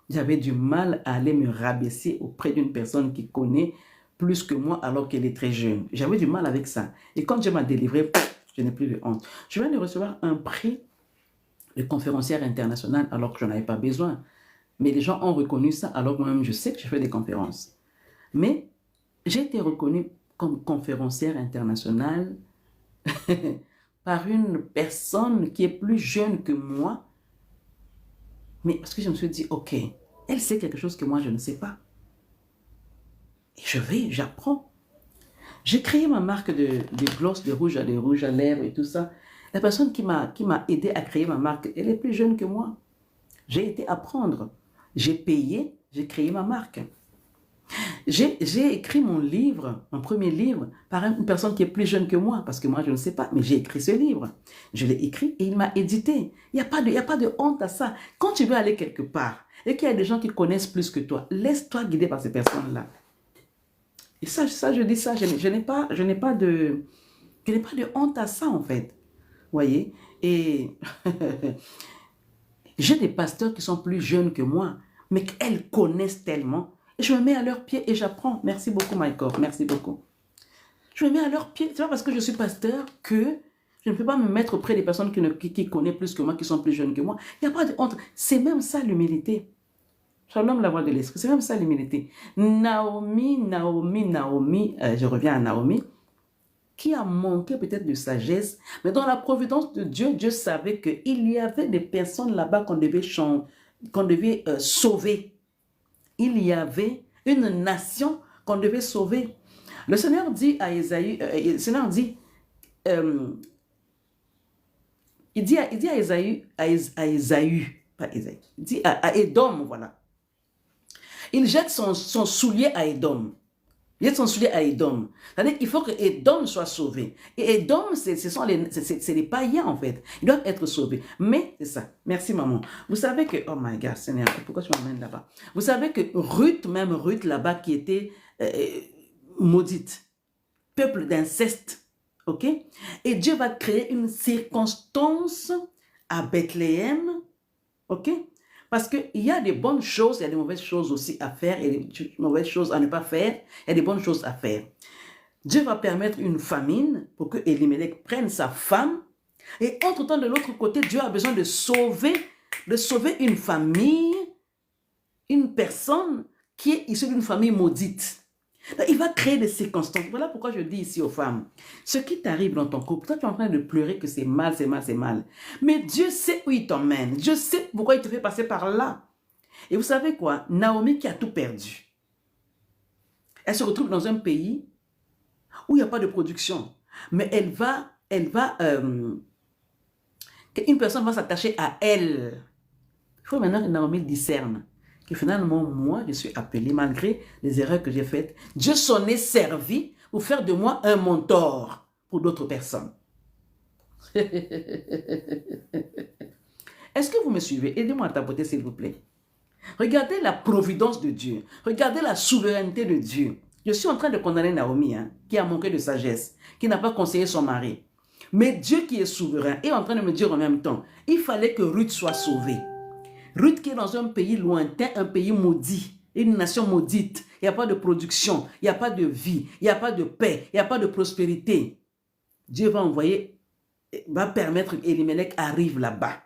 J'avais du mal à aller me rabaisser auprès d'une personne qui connaît plus que moi alors qu'elle est très jeune. J'avais du mal avec ça. Et quand je m'ai délivré, je n'ai plus de honte. Je viens de recevoir un prix de conférencière internationale alors que je n'en avais pas besoin. Mais les gens ont reconnu ça alors que moi-même je sais que je fais des conférences. Mais j'ai été reconnue comme conférencière internationale par une personne qui est plus jeune que moi. Mais parce que je me suis dit, ok, elle sait quelque chose que moi je ne sais pas. Et j'apprends. J'ai créé ma marque de gloss, de rouge à lèvres et tout ça. La personne qui m'a aidé à créer ma marque, elle est plus jeune que moi. J'ai été apprendre. J'ai payé, j'ai créé ma marque. J'ai écrit mon livre, mon premier livre, par une personne qui est plus jeune que moi, parce que moi je ne sais pas, mais j'ai écrit ce livre. Je l'ai écrit et il m'a édité. Il n'y a pas de honte à ça. Quand tu veux aller quelque part et qu'il y a des gens qui connaissent plus que toi, laisse-toi guider par ces personnes-là. Et ça, je dis ça, je n'ai pas de honte à ça en fait. Vous voyez? Et j'ai des pasteurs qui sont plus jeunes que moi, mais qu'elles connaissent tellement. Et je me mets à leurs pieds et j'apprends. Merci beaucoup, Michael. Merci beaucoup. Je me mets à leurs pieds. C'est pas parce que je suis pasteur que je ne peux pas me mettre auprès des personnes qui connaissent plus que moi, qui sont plus jeunes que moi. Il n'y a pas de honte. C'est même ça l'humilité. Shalom, la voix de l'esprit. C'est même ça l'humilité. Naomi, je reviens à Naomi, qui a manqué peut-être de sagesse, mais dans la providence de Dieu, Dieu savait qu'il y avait des personnes là-bas qu'on devait sauver. Il y avait une nation qu'on devait sauver. Le Seigneur dit à Ésaü, il dit à Ésaü, pas Ésaü, il dit à Édom, voilà. Il jette son soulier à Édom. Jette son soulier à Édom. C'est-à-dire qu'il faut que Édom soit sauvé. Et Édom, c'est les païens en fait. Ils doivent être sauvés. Mais c'est ça. Merci maman. Vous savez que, oh my God, Seigneur, pourquoi tu m'emmènes là-bas? Vous savez que Ruth, même Ruth là-bas qui était maudite, peuple d'inceste, ok? Et Dieu va créer une circonstance à Bethléem, ok? Parce qu'il y a des bonnes choses, il y a des mauvaises choses aussi à faire, et des mauvaises choses à ne pas faire, il y a des bonnes choses à faire. Dieu va permettre une famine pour que Elimelech prenne sa femme, et entre-temps, de l'autre côté, Dieu a besoin de sauver une famille, une personne qui est issue d'une famille maudite. Il va créer des circonstances. Voilà pourquoi je dis ici aux femmes, ce qui t'arrive dans ton couple, toi tu es en train de pleurer que c'est mal, c'est mal, c'est mal. Mais Dieu sait où il t'emmène. Dieu sait pourquoi il te fait passer par là. Et vous savez quoi? Naomi qui a tout perdu. Elle se retrouve dans un pays où il n'y a pas de production. Mais une personne va s'attacher à elle. Il faut maintenant que Naomi discerne. Que finalement, moi, je suis appelé, malgré les erreurs que j'ai faites, Dieu s'en est servi pour faire de moi un mentor pour d'autres personnes. Est-ce que vous me suivez? Aidez-moi à tapoter, s'il vous plaît. Regardez la providence de Dieu. Regardez la souveraineté de Dieu. Je suis en train de condamner Naomi, qui a manqué de sagesse, qui n'a pas conseillé son mari. Mais Dieu qui est souverain est en train de me dire en même temps, il fallait que Ruth soit sauvée. Ruth qui est dans un pays lointain, un pays maudit, une nation maudite. Il n'y a pas de production, il n'y a pas de vie, il n'y a pas de paix, il n'y a pas de prospérité. Dieu va permettre qu'Elimelech arrive là-bas.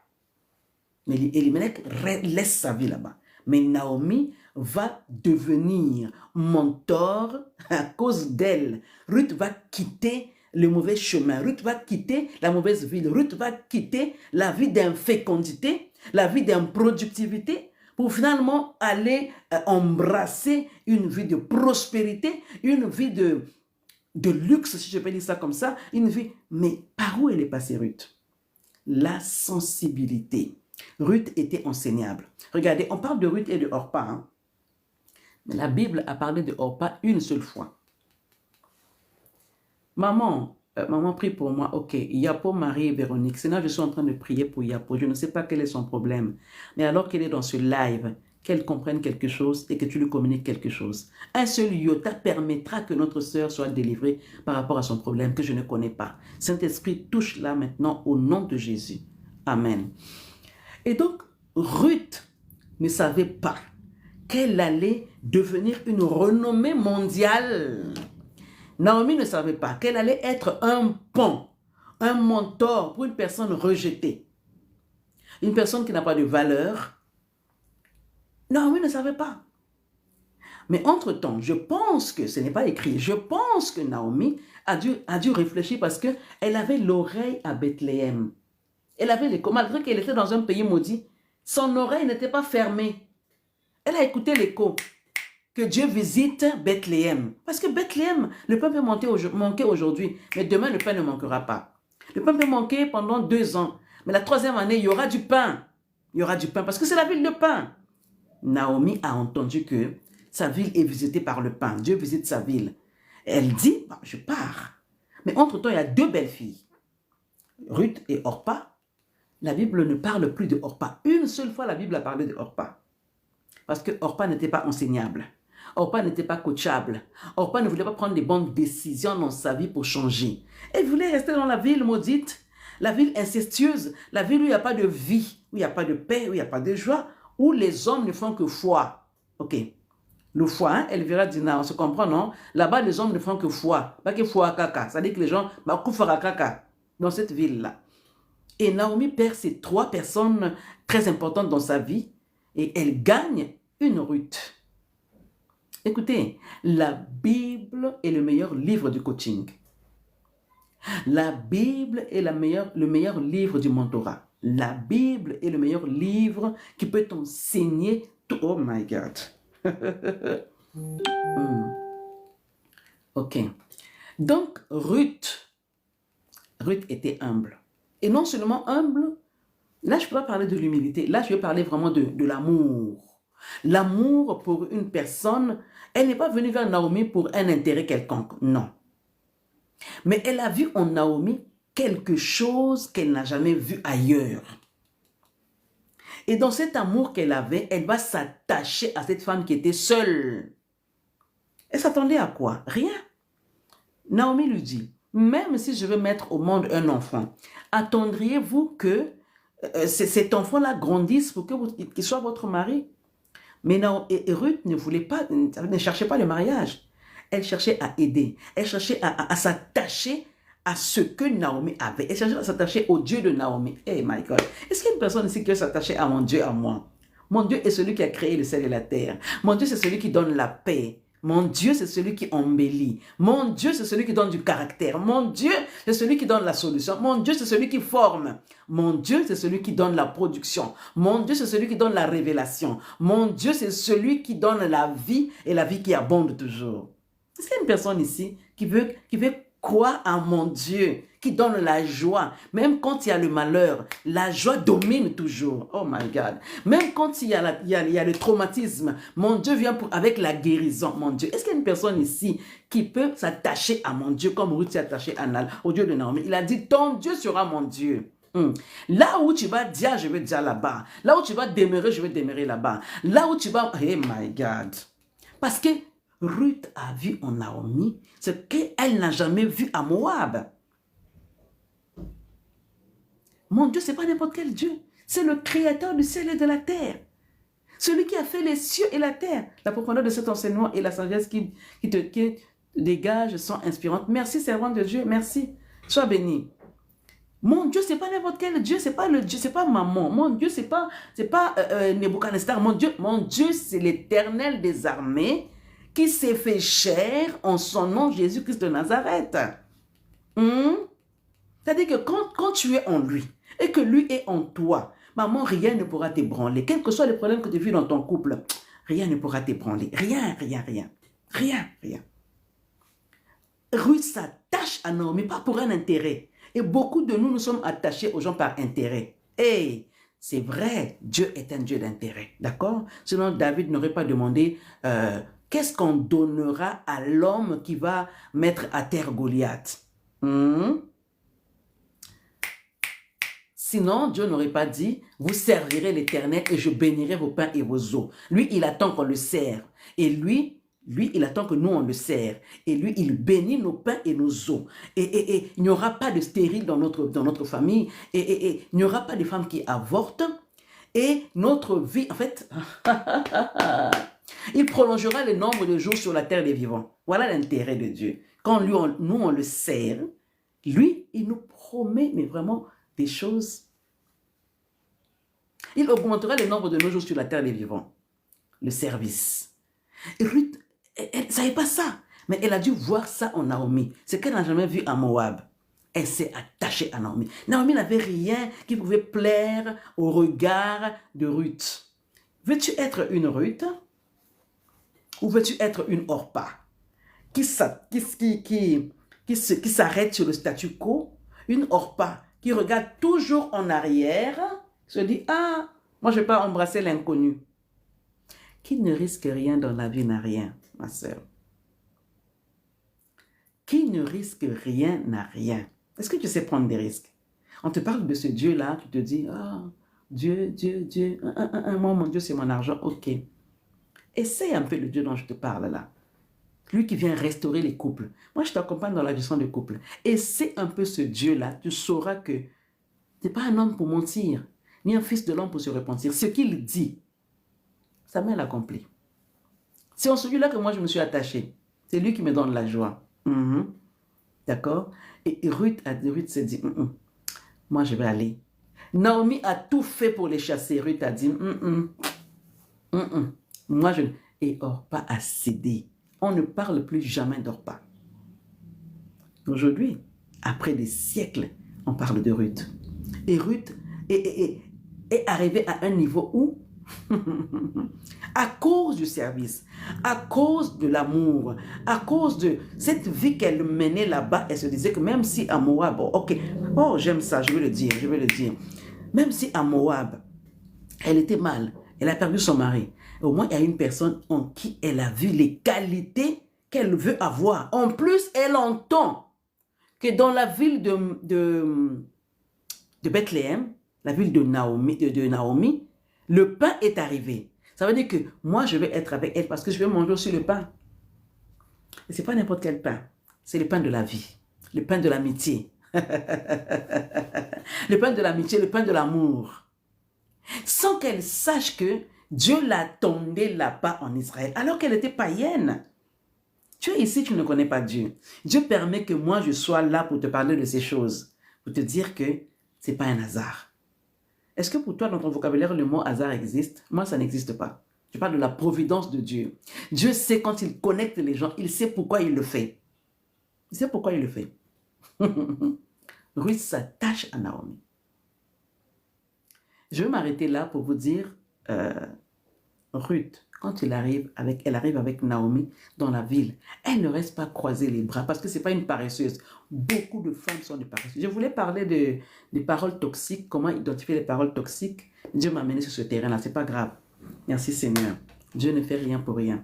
Mais Elimelech laisse sa vie là-bas. Mais Naomi va devenir mentor à cause d'elle. Ruth va quitter le mauvais chemin. Ruth va quitter la mauvaise ville. Ruth va quitter la vie d'infécondité, la vie d'improductivité, pour finalement aller embrasser une vie de prospérité, une vie de luxe, si je peux dire ça comme ça, une vie. Mais par où elle est passée, Ruth? La sensibilité. Ruth était enseignable. Regardez, on parle de Ruth et de Orpa. Mais la Bible a parlé de Orpa une seule fois. Maman, prie pour moi. Ok, Yapo, Marie et Véronique. Sinon, je suis en train de prier pour Yapo. Je ne sais pas quel est son problème. Mais alors qu'elle est dans ce live, qu'elle comprenne quelque chose et que tu lui communiques quelque chose. Un seul iota permettra que notre sœur soit délivrée par rapport à son problème que je ne connais pas. Saint-Esprit, touche-la maintenant au nom de Jésus. Amen. Et donc, Ruth ne savait pas qu'elle allait devenir une renommée mondiale. Naomi ne savait pas qu'elle allait être un pont, un mentor pour une personne rejetée. Une personne qui n'a pas de valeur. Naomi ne savait pas. Mais entre-temps, je pense que, ce n'est pas écrit, je pense que Naomi a dû réfléchir parce qu'elle avait l'oreille à Bethléem. Elle avait l'écho, malgré qu'elle était dans un pays maudit, son oreille n'était pas fermée. Elle a écouté l'écho. Que Dieu visite Bethléem. Parce que Bethléem, le pain peut manquer aujourd'hui, mais demain le pain ne manquera pas. Le pain peut manquer pendant 2 ans, mais la 3e année, il y aura du pain. Il y aura du pain, parce que c'est la ville de pain. Naomi a entendu que sa ville est visitée par le pain. Dieu visite sa ville. Elle dit, je pars. Mais entre-temps, il y a 2 belles filles. Ruth et Orpa. La Bible ne parle plus de Orpa. Une seule fois, la Bible a parlé de Orpa. Parce que Orpa n'était pas enseignable. Orpa n'était pas coachable. Orpa ne voulait pas prendre des bonnes décisions dans sa vie pour changer. Elle voulait rester dans la ville maudite, la ville incestueuse, la ville où il n'y a pas de vie, où il n'y a pas de paix, où il n'y a pas de joie, où les hommes ne font que foi. Ok. Le foi, elle verra dire, on se comprend, non? Là-bas, les hommes ne font que foi. Pas que foi à caca. Ça veut dire que les gens, koufara caca, dans cette ville-là. Et Naomi perd ces 3 personnes très importantes dans sa vie et elle gagne une Ruth. Écoutez, la Bible est le meilleur livre du coaching. La Bible est le meilleur livre du mentorat. La Bible est le meilleur livre qui peut t'enseigner tout. Oh my God. Ok. Donc, Ruth était humble. Et non seulement humble, là je ne peux pas parler de l'humilité, là je vais parler vraiment de l'amour. L'amour pour une personne, elle n'est pas venue vers Naomi pour un intérêt quelconque, non. Mais elle a vu en Naomi quelque chose qu'elle n'a jamais vu ailleurs. Et dans cet amour qu'elle avait, elle va s'attacher à cette femme qui était seule. Elle s'attendait à quoi? Rien. Naomi lui dit, même si je veux mettre au monde un enfant, attendriez-vous que cet enfant-là grandisse pour qu'il soit votre mari? Mais Ruth ne voulait pas, ne cherchait pas le mariage. Elle cherchait à aider. Elle cherchait à s'attacher à ce que Naomi avait. Elle cherchait à s'attacher au Dieu de Naomi. Hey my God. Est-ce qu'il y a une personne ici qui veut s'attacher à mon Dieu, à moi? Mon Dieu est celui qui a créé le ciel et la terre. Mon Dieu, c'est celui qui donne la paix. Mon Dieu, c'est celui qui embellit. Mon Dieu, c'est celui qui donne du caractère. Mon Dieu, c'est celui qui donne la solution. Mon Dieu, c'est celui qui forme. Mon Dieu, c'est celui qui donne la production. Mon Dieu, c'est celui qui donne la révélation. Mon Dieu, c'est celui qui donne la vie et la vie qui abonde toujours. Est-ce qu'il y a une personne ici qui veut croire à mon Dieu, qui donne la joie, même quand il y a le malheur, la joie domine toujours. Oh my God. Même quand il y a le traumatisme, mon Dieu vient avec la guérison, mon Dieu. Est-ce qu'il y a une personne ici qui peut s'attacher à mon Dieu, comme Ruth s'est attachée au Dieu de Naomi? Il a dit, ton Dieu sera mon Dieu. Là où tu vas dire, je vais dire là-bas. Là où tu vas demeurer, je vais demeurer là-bas. Là où tu vas... Oh my God. Parce que Ruth a vu en Naomi ce qu'elle n'a jamais vu à Moab. Mon Dieu, ce n'est pas n'importe quel Dieu. C'est le créateur du ciel et de la terre. Celui qui a fait les cieux et la terre. La profondeur de cet enseignement et la sagesse qui te dégage sont inspirantes. Merci, servant de Dieu. Merci. Sois béni. Mon Dieu, ce n'est pas n'importe quel Dieu. Ce n'est pas le Dieu, ce n'est pas maman. Mon Dieu, ce n'est pas Nebuchadnezzar. Mon Dieu, c'est l'Éternel des armées qui s'est fait chair en son nom Jésus-Christ de Nazareth. C'est-à-dire que quand tu es en lui et que lui est en toi, maman, rien ne pourra t'ébranler. Quels que soient les problèmes que tu vis dans ton couple, rien ne pourra t'ébranler. Rien. Ruth s'attache à Naomi, pas pour un intérêt. Et beaucoup de nous sommes attachés aux gens par intérêt. Hey, c'est vrai, Dieu est un Dieu d'intérêt. D'accord? Sinon, David n'aurait pas demandé... qu'est-ce qu'on donnera à l'homme qui va mettre à terre Goliath? Sinon, Dieu n'aurait pas dit, vous servirez l'Éternel et je bénirai vos pains et vos eaux. Lui, il attend qu'on le sert. Et lui, il attend que nous, on le sert. Et lui, il bénit nos pains et nos eaux. Et il n'y aura pas de stérile dans notre famille. Et il n'y aura pas de femmes qui avortent. Et notre vie, en fait... Il prolongera le nombre de jours sur la terre des vivants. Voilà l'intérêt de Dieu. Quand lui, nous, on le sert, lui, il nous promet, mais vraiment, des choses. Il augmentera le nombre de nos jours sur la terre des vivants. Le service. Et Ruth, elle ne savait pas ça. Mais elle a dû voir ça en Naomi. Ce qu'elle n'a jamais vu à Moab. Elle s'est attachée à Naomi. Naomi n'avait rien qui pouvait plaire au regard de Ruth. Veux-tu être une Ruth? Ou veux-tu être une Orpa qui s'arrête sur le statu quo? Une Orpa qui regarde toujours en arrière, se dit, ah, moi je ne vais pas embrasser l'inconnu. Qui ne risque rien dans la vie n'a rien, ma sœur. Qui ne risque rien n'a rien. Est-ce que tu sais prendre des risques? On te parle de ce Dieu-là, tu te dis, ah, Dieu, moi mon Dieu c'est mon argent, ok. Essaye un peu le Dieu dont je te parle là. Lui qui vient restaurer les couples. Moi, je t'accompagne dans la gestion de couple. Essaye un peu ce Dieu-là. Tu sauras que tu n'es pas un homme pour mentir, ni un fils de l'homme pour se repentir. Ce qu'il dit, sa main l'accomplit. C'est en celui-là que moi, je me suis attachée. C'est lui qui me donne la joie. D'accord? Et Ruth s'est dit, moi, je vais aller. Naomi a tout fait pour les chasser. Ruth a dit, moi, et Orpa a cédé. On ne parle plus jamais d'Orpa. Aujourd'hui, après des siècles, on parle de Ruth. Et Ruth est arrivée à un niveau où, à cause du service, à cause de l'amour, à cause de cette vie qu'elle menait là-bas, elle se disait que même si à Moab, ok, oh j'aime ça, je vais le dire, même si à Moab, elle était mal, elle a perdu son mari, Au moins, il y a une personne en qui elle a vu les qualités qu'elle veut avoir. En plus, elle entend que dans la ville de Bethléem, la ville de Naomi, le pain est arrivé. Ça veut dire que moi, je vais être avec elle parce que je vais manger aussi le pain. Et ce n'est pas n'importe quel pain. C'est le pain de la vie, le pain de l'amitié. Le pain de l'amitié, le pain de l'amour. Sans qu'elle sache que Dieu l'attendait là-bas en Israël, alors qu'elle était païenne. Tu es ici, tu ne connais pas Dieu. Dieu permet que moi, je sois là pour te parler de ces choses, pour te dire que ce n'est pas un hasard. Est-ce que pour toi, dans ton vocabulaire, le mot hasard existe? Moi, ça n'existe pas. Je parle de la providence de Dieu. Dieu sait quand il connecte les gens, il sait pourquoi il le fait. Il sait pourquoi il le fait. Ruth s'attache à Naomi. Je vais m'arrêter là pour vous dire, Ruth, quand elle arrive avec Naomi dans la ville, elle ne reste pas croiser les bras parce que ce n'est pas une paresseuse. Beaucoup de femmes sont des paresseuses. Je voulais parler des paroles toxiques, comment identifier les paroles toxiques. Dieu m'a amené sur ce terrain-là, ce n'est pas grave. Merci Seigneur. Dieu ne fait rien pour rien.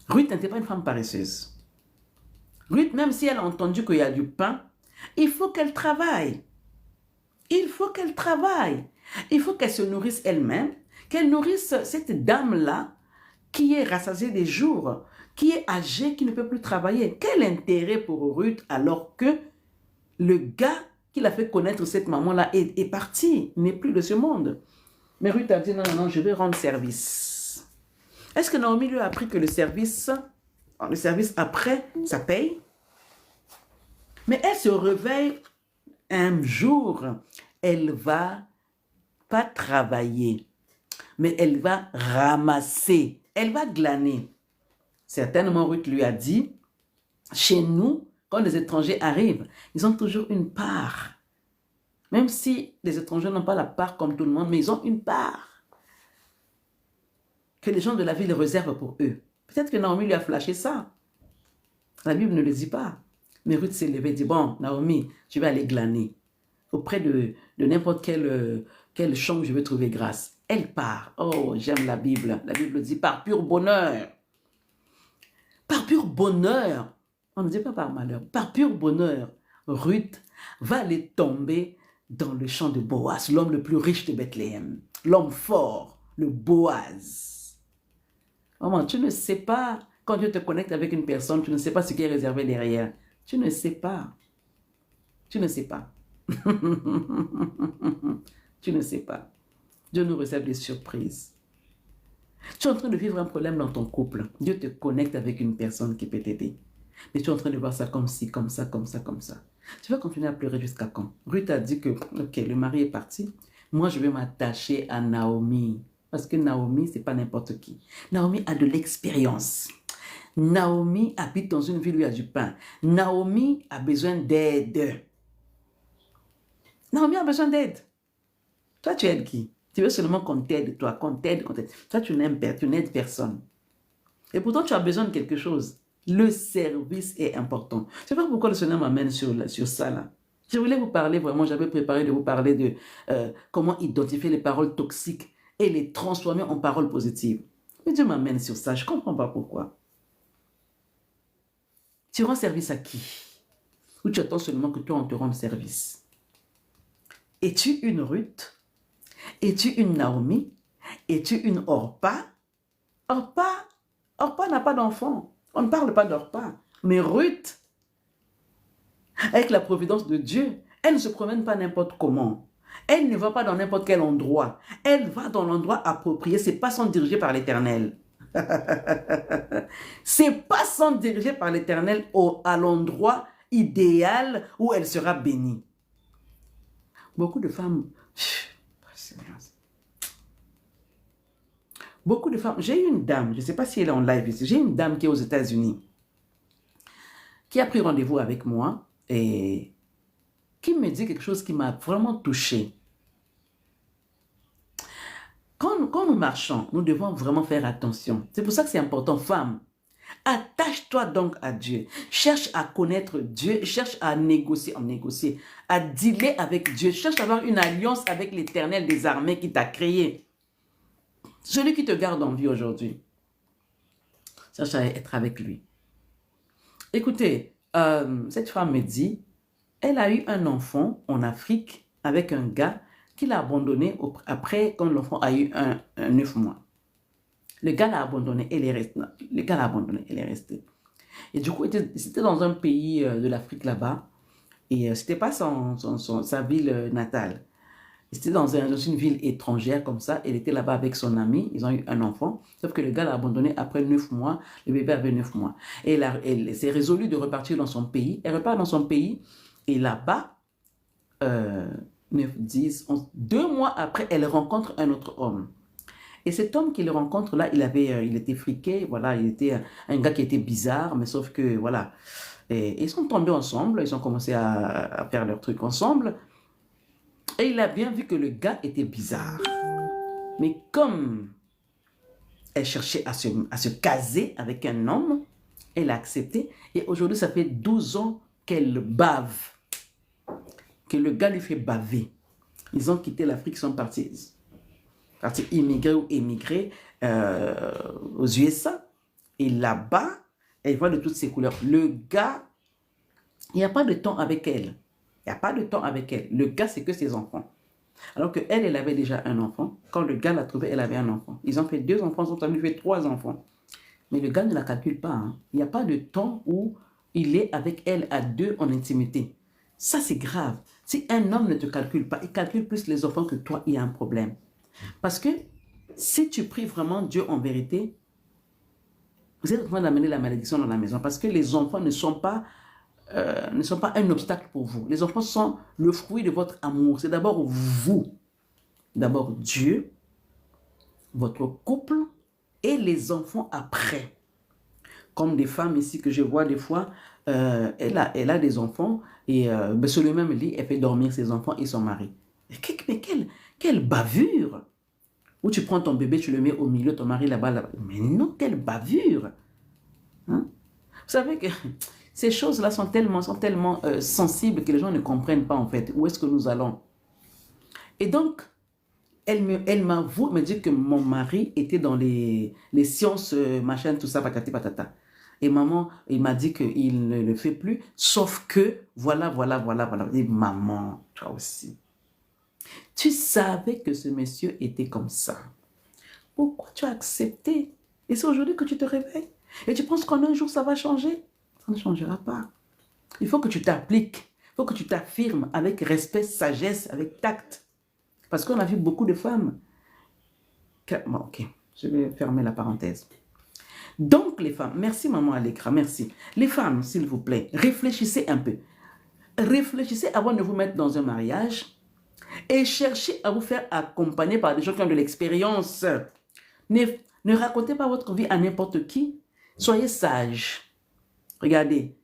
Ruth n'était pas une femme paresseuse. Ruth, même si elle a entendu qu'il y a du pain, il faut qu'elle travaille. Il faut qu'elle travaille. Il faut qu'elle se nourrisse elle-même, qu'elle nourrisse cette dame-là qui est rassasiée des jours, qui est âgée, qui ne peut plus travailler. Quel intérêt pour Ruth alors que le gars qui l'a fait connaître cette maman-là est parti, n'est plus de ce monde. Mais Ruth a dit non, non, non, je vais rendre service. Est-ce que Naomi lui a appris que le service après, ça paye? Mais elle se réveille un jour, elle va pas travailler, mais elle va ramasser, elle va glaner. Certainement, Ruth lui a dit, chez nous, quand les étrangers arrivent, ils ont toujours une part. Même si les étrangers n'ont pas la part comme tout le monde, mais ils ont une part que les gens de la ville réservent pour eux. Peut-être que Naomi lui a flashé ça. La Bible ne le dit pas. Mais Ruth s'est levée et dit, bon, Naomi, tu vas aller glaner auprès de n'importe quel champ où je vais trouver grâce. Elle part. Oh, j'aime la Bible. La Bible dit par pur bonheur. Par pur bonheur. On ne dit pas par malheur. Par pur bonheur, Ruth va aller tomber dans le champ de Boaz, l'homme le plus riche de Bethléem. L'homme fort, le Boaz. Maman, tu ne sais pas, quand Dieu te connecte avec une personne, tu ne sais pas ce qui est réservé derrière. Tu ne sais pas. Tu ne sais pas. Tu ne sais pas. Dieu nous réserve des surprises. Tu es en train de vivre un problème dans ton couple. Dieu te connecte avec une personne qui peut t'aider. Mais tu es en train de voir ça comme ci, comme ça, comme ça, comme ça. Tu vas continuer à pleurer jusqu'à quand? Ruth a dit que, ok, le mari est parti. Moi, je vais m'attacher à Naomi. Parce que Naomi, ce n'est pas n'importe qui. Naomi a de l'expérience. Naomi habite dans une ville où il y a du pain. Naomi a besoin d'aide. Naomi a besoin d'aide. Toi, tu aides qui? Tu veux seulement qu'on t'aide, toi, qu'on t'aide, qu'on t'aide. Toi, tu n'aides personne. Et pourtant, tu as besoin de quelque chose. Le service est important. Je ne sais pas pourquoi le Seigneur m'amène sur ça, là. Je voulais vous parler, vraiment, j'avais préparé de vous parler de comment identifier les paroles toxiques et les transformer en paroles positives. Mais Dieu m'amène sur ça, je ne comprends pas pourquoi. Tu rends service à qui? Ou tu attends seulement que toi, on te rende service? Es-tu une Ruth? Es-tu une Naomi? Es-tu une Orpa? Orpa n'a pas d'enfant. On ne parle pas d'Orpa. Mais Ruth, avec la providence de Dieu, elle ne se promène pas n'importe comment. Elle ne va pas dans n'importe quel endroit. Elle va dans l'endroit approprié. Ce n'est pas sans diriger par l'Éternel. C'est pas sans diriger par l'Éternel à l'endroit idéal où elle sera bénie. Beaucoup de femmes... Beaucoup de femmes... J'ai une dame, je ne sais pas si elle est en live ici, j'ai une dame qui est aux États-Unis, qui a pris rendez-vous avec moi et qui me dit quelque chose qui m'a vraiment touchée. Quand nous marchons, nous devons vraiment faire attention. C'est pour ça que c'est important, femme. Attache-toi donc à Dieu. Cherche à connaître Dieu. Cherche à négocier, à dealer avec Dieu. Cherche à avoir une alliance avec l'Éternel des armées qui t'a créé. Celui qui te garde en vie aujourd'hui, cherche à être avec lui. Écoutez, cette femme me dit, elle a eu un enfant en Afrique avec un gars qui l'a abandonné après quand l'enfant a eu 9 mois. Le gars l'a abandonné, elle est restée. Le gars l'a abandonné, elle est restée. Et du coup, c'était dans un pays de l'Afrique là-bas. Et c'était pas sa ville natale. C'était dans une ville étrangère comme ça. Elle était là-bas avec son ami. Ils ont eu un enfant. Sauf que le gars l'a abandonné après 9 mois. Le bébé avait 9 mois. Et elle s'est résolue de repartir dans son pays. Elle repart dans son pays. Et là-bas, 9, 10, 11, 2 mois après, elle rencontre un autre homme. Et cet homme qu'il rencontre là, il était friqué, voilà, il était un gars qui était bizarre, mais sauf que, voilà, et ils sont tombés ensemble, ils ont commencé à faire leur truc ensemble, et il a bien vu que le gars était bizarre. Mais comme elle cherchait à se caser avec un homme, elle a accepté, et aujourd'hui, ça fait 12 ans qu'elle bave, que le gars lui fait baver. Ils ont quitté l'Afrique, ils sont partis immigrer ou émigrer aux USA. Et là-bas, elle voit de toutes ses couleurs. Le gars, il n'y a pas de temps avec elle. Il n'y a pas de temps avec elle. Le gars, c'est que ses enfants. Alors qu'elle, elle avait déjà un enfant. Quand le gars l'a trouvé, elle avait un enfant. Ils ont fait 2 enfants, ils ont fait 3 enfants. Mais le gars ne la calcule pas. Hein. Il n'y a pas de temps où il est avec elle à 2 en intimité. Ça, c'est grave. Si un homme ne te calcule pas, il calcule plus les enfants que toi, il y a un problème. Parce que si tu pries vraiment Dieu en vérité, vous êtes en train d'amener la malédiction dans la maison. Parce que les enfants ne sont pas un obstacle pour vous. Les enfants sont le fruit de votre amour. C'est d'abord vous. D'abord Dieu, votre couple et les enfants après. Comme des femmes ici que je vois des fois, elle a des enfants et sur le même lit, elle fait dormir ses enfants et son mari. Mais quelle bavure! Où tu prends ton bébé, tu le mets au milieu, ton mari là-bas. Mais non, quelle bavure! Hein? Vous savez que ces choses-là sont tellement sensibles que les gens ne comprennent pas en fait. Où est-ce que nous allons? Et donc, elle m'avoue, me dit que mon mari était dans les sciences, machin, tout ça, patati patata. Et maman, il m'a dit qu'il ne le fait plus, sauf que, voilà. Et maman, toi aussi. Tu savais que ce monsieur était comme ça. Pourquoi tu as accepté? Et c'est aujourd'hui que tu te réveilles. Et tu penses qu'en un jour, ça va changer? Ça ne changera pas. Il faut que tu t'appliques. Il faut que tu t'affirmes avec respect, sagesse, avec tact. Parce qu'on a vu beaucoup de femmes. Bon, ok, je vais fermer la parenthèse. Donc, les femmes, merci maman Alekra, merci. Les femmes, s'il vous plaît, réfléchissez un peu. Réfléchissez avant de vous mettre dans un mariage et cherchez à vous faire accompagner par des gens qui ont de l'expérience. Ne racontez pas votre vie à n'importe qui. Soyez sages. Regardez,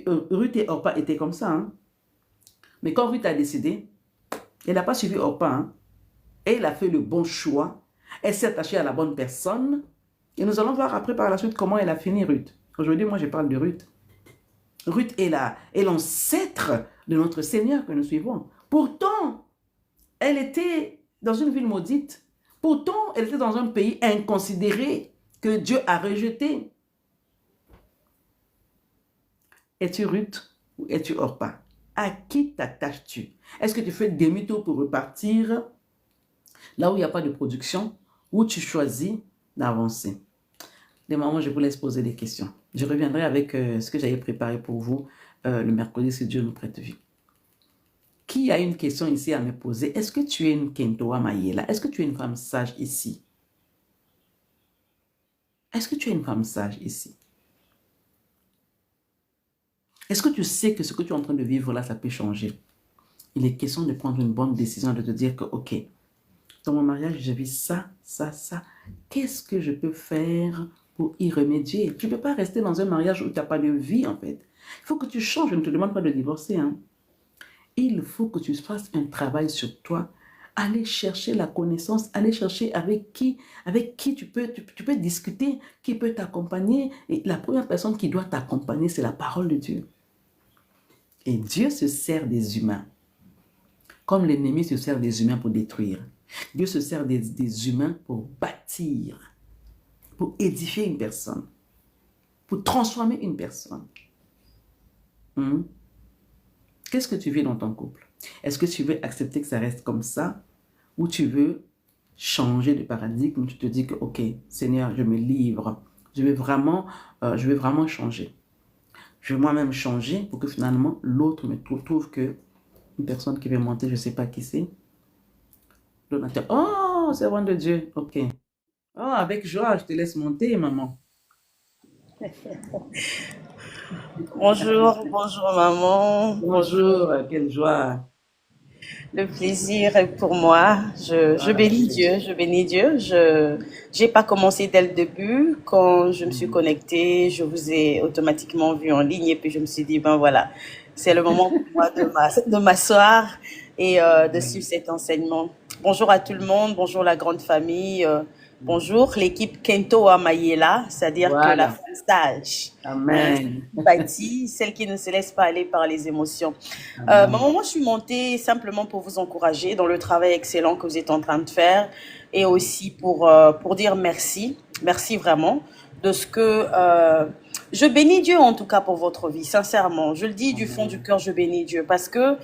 Ruth et Orpa étaient comme ça. Hein? Mais quand Ruth a décidé, elle n'a pas suivi Orpa. Hein? Et elle a fait le bon choix. Elle s'est attachée à la bonne personne. Et nous allons voir après par la suite comment elle a fini Ruth. Aujourd'hui, moi, je parle de Ruth. Ruth est l'ancêtre de notre Seigneur que nous suivons. Pourtant, elle était dans une ville maudite. Pourtant, elle était dans un pays inconsidéré que Dieu a rejeté. Es-tu Ruth ou es-tu Orpa? À qui t'attaches-tu? Est-ce que tu fais demi-tour pour repartir là où il n'y a pas de production, ou tu choisis d'avancer? Des moments, je vous laisse poser des questions. Je reviendrai avec ce que j'avais préparé pour vous le mercredi, si Dieu nous prête vie. Qui a une question ici à me poser? Est-ce que tu es une Kentoa Mayela? Est-ce que tu es une femme sage ici? Est-ce que tu es une femme sage ici? Est-ce que tu sais que ce que tu es en train de vivre là, ça peut changer? Il est question de prendre une bonne décision, de te dire que, ok, dans mon mariage, je vis ça. Qu'est-ce que je peux faire pour y remédier? Tu ne peux pas rester dans un mariage où tu n'as pas de vie, en fait. Il faut que tu changes. Je ne te demande pas de divorcer. Hein. Il faut que tu fasses un travail sur toi. Aller chercher la connaissance, aller chercher avec qui tu peux discuter, qui peut t'accompagner. Et la première personne qui doit t'accompagner, c'est la parole de Dieu. Et Dieu se sert des humains. Comme l'ennemi se sert des humains pour détruire. Dieu se sert des humains pour bâtir, pour édifier une personne, pour transformer une personne. Hmm? Qu'est-ce que tu veux dans ton couple? Est-ce que tu veux accepter que ça reste comme ça ou tu veux changer de paradigme? Tu te dis que, ok, Seigneur, je me livre. Je vais vraiment changer. Je vais moi-même changer pour que finalement l'autre me trouve que une personne qui veut monter, je ne sais pas qui c'est. L'autre, oh, servant de Dieu, ok. Oh, avec joie, je te laisse monter, maman. Bonjour, bonjour maman. Bonjour, quelle joie. Le plaisir est pour moi. Je Voilà. bénis Dieu, je bénis Dieu. J'ai pas commencé dès le début. Quand je me suis connectée, je vous ai automatiquement vu en ligne et puis je me suis dit, ben voilà, c'est le moment pour moi de m'asseoir et de suivre cet enseignement. Bonjour à tout le monde, bonjour la grande famille, bonjour l'équipe Kento Amayela, c'est-à-dire que la Voilà. femme sage. Amen. Sympathie, celle qui ne se laisse pas aller par les émotions. Amen. Maman, moi, je suis montée simplement pour vous encourager dans le travail excellent que vous êtes en train de faire et aussi pour dire merci. Merci vraiment de ce que je bénis Dieu en tout cas pour votre vie, sincèrement. Je le dis du fond du cœur, je bénis Dieu parce que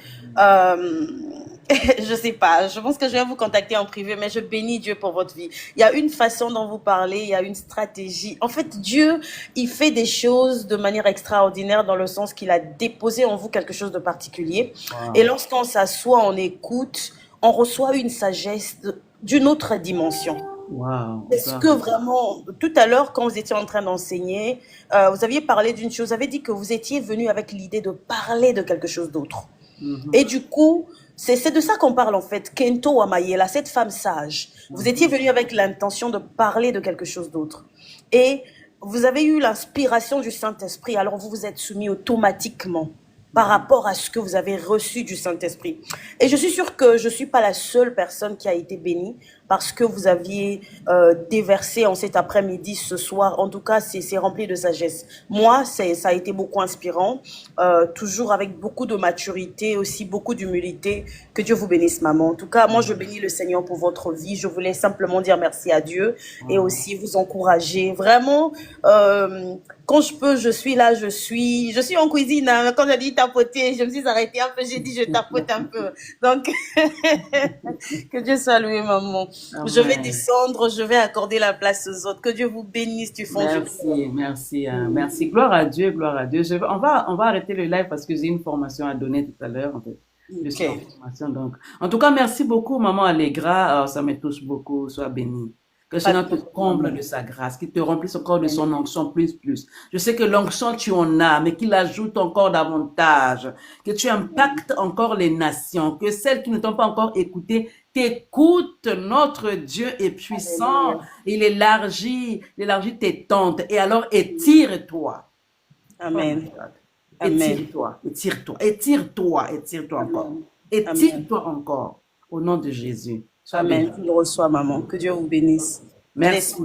je sais pas, je pense que je vais vous contacter en privé, mais je bénis Dieu pour votre vie. Il y a une façon dont vous parlez, il y a une stratégie. En fait, Dieu, il fait des choses de manière extraordinaire dans le sens qu'il a déposé en vous quelque chose de particulier. Wow. Et lorsqu'on s'assoit, on écoute, on reçoit une sagesse d'une autre dimension. Wow. Est-ce que vraiment, tout à l'heure, quand vous étiez en train d'enseigner, vous aviez parlé d'une chose, vous avez dit que vous étiez venu avec l'idée de parler de quelque chose d'autre. Et du coup, c'est de ça qu'on parle en fait. Kento Amayela, cette femme sage. Vous étiez venu avec l'intention de parler de quelque chose d'autre. Et vous avez eu l'inspiration du Saint-Esprit, alors vous vous êtes soumis automatiquement par rapport à ce que vous avez reçu du Saint-Esprit. Et je suis sûre que je ne suis pas la seule personne qui a été bénie parce que vous aviez déversé en cet après-midi, ce soir. En tout cas, c'est rempli de sagesse. Moi, ça a été beaucoup inspirant, toujours avec beaucoup de maturité, aussi beaucoup d'humilité. Que Dieu vous bénisse, maman. En tout cas, moi, je bénis le Seigneur pour votre vie. Je voulais simplement dire merci à Dieu et aussi vous encourager. Vraiment, quand je peux, je suis là, je suis en cuisine. Hein. Quand j'ai dit tapoter, je me suis arrêtée un peu, j'ai dit je tapote un peu. Donc, que Dieu soit loué, maman. Amen. Je vais descendre, je vais accorder la place aux autres. Que Dieu vous bénisse du fond du cœur. Merci, merci. Gloire à Dieu, gloire à Dieu. On va arrêter le live parce que j'ai une formation à donner tout à l'heure. En fait. Je suis en formation, donc. En tout cas, merci beaucoup, maman Allegra. Ça me touche beaucoup. Sois bénie. Que le Seigneur te comble de sa grâce, qu'il te remplisse encore de son onction plus. Je sais que l'onction tu en as, mais qu'il ajoute encore davantage, que tu impactes encore les nations, que celles qui ne t'ont pas encore écouté t'écoutent. Notre Dieu est puissant, il élargit tes tentes, et alors étire-toi. Amen. Étire-toi encore. Étire-toi encore, au nom de Jésus. Amen. Je le reçois, maman. Que Dieu vous bénisse. Merci.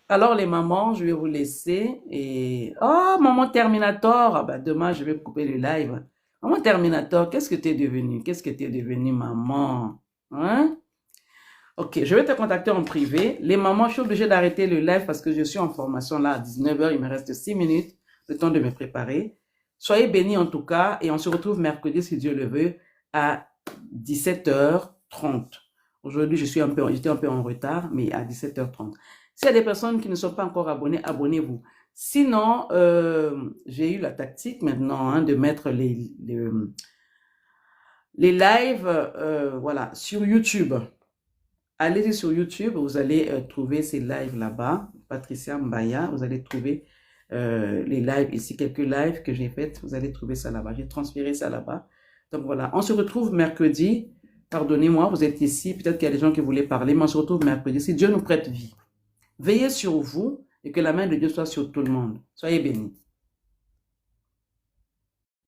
Alors, les mamans, je vais vous laisser. Et oh, maman Terminator, ah, bah, demain, je vais couper le live. Maman Terminator, qu'est-ce que tu es devenue, maman? Hein? Ok, je vais te contacter en privé. Les mamans, je suis obligée d'arrêter le live parce que je suis en formation là à 19h. Il me reste 6 minutes, le temps de me préparer. Soyez bénis en tout cas et on se retrouve mercredi, si Dieu le veut, à 17h30. Aujourd'hui, j'étais un peu en retard, mais à 17h30. S'il y a des personnes qui ne sont pas encore abonnées, abonnez-vous. Sinon, j'ai eu la tactique maintenant de mettre les lives voilà, sur YouTube. Allez sur YouTube, vous allez trouver ces lives là-bas. Patricia Mbaya, vous allez trouver les lives ici, quelques lives que j'ai faites. Vous allez trouver ça là-bas. J'ai transféré ça là-bas. Donc voilà, on se retrouve mercredi. Pardonnez-moi, vous êtes ici. Peut-être qu'il y a des gens qui voulaient parler, mais on se retrouve mercredi. Si Dieu nous prête vie, veillez sur vous et que la main de Dieu soit sur tout le monde. Soyez bénis.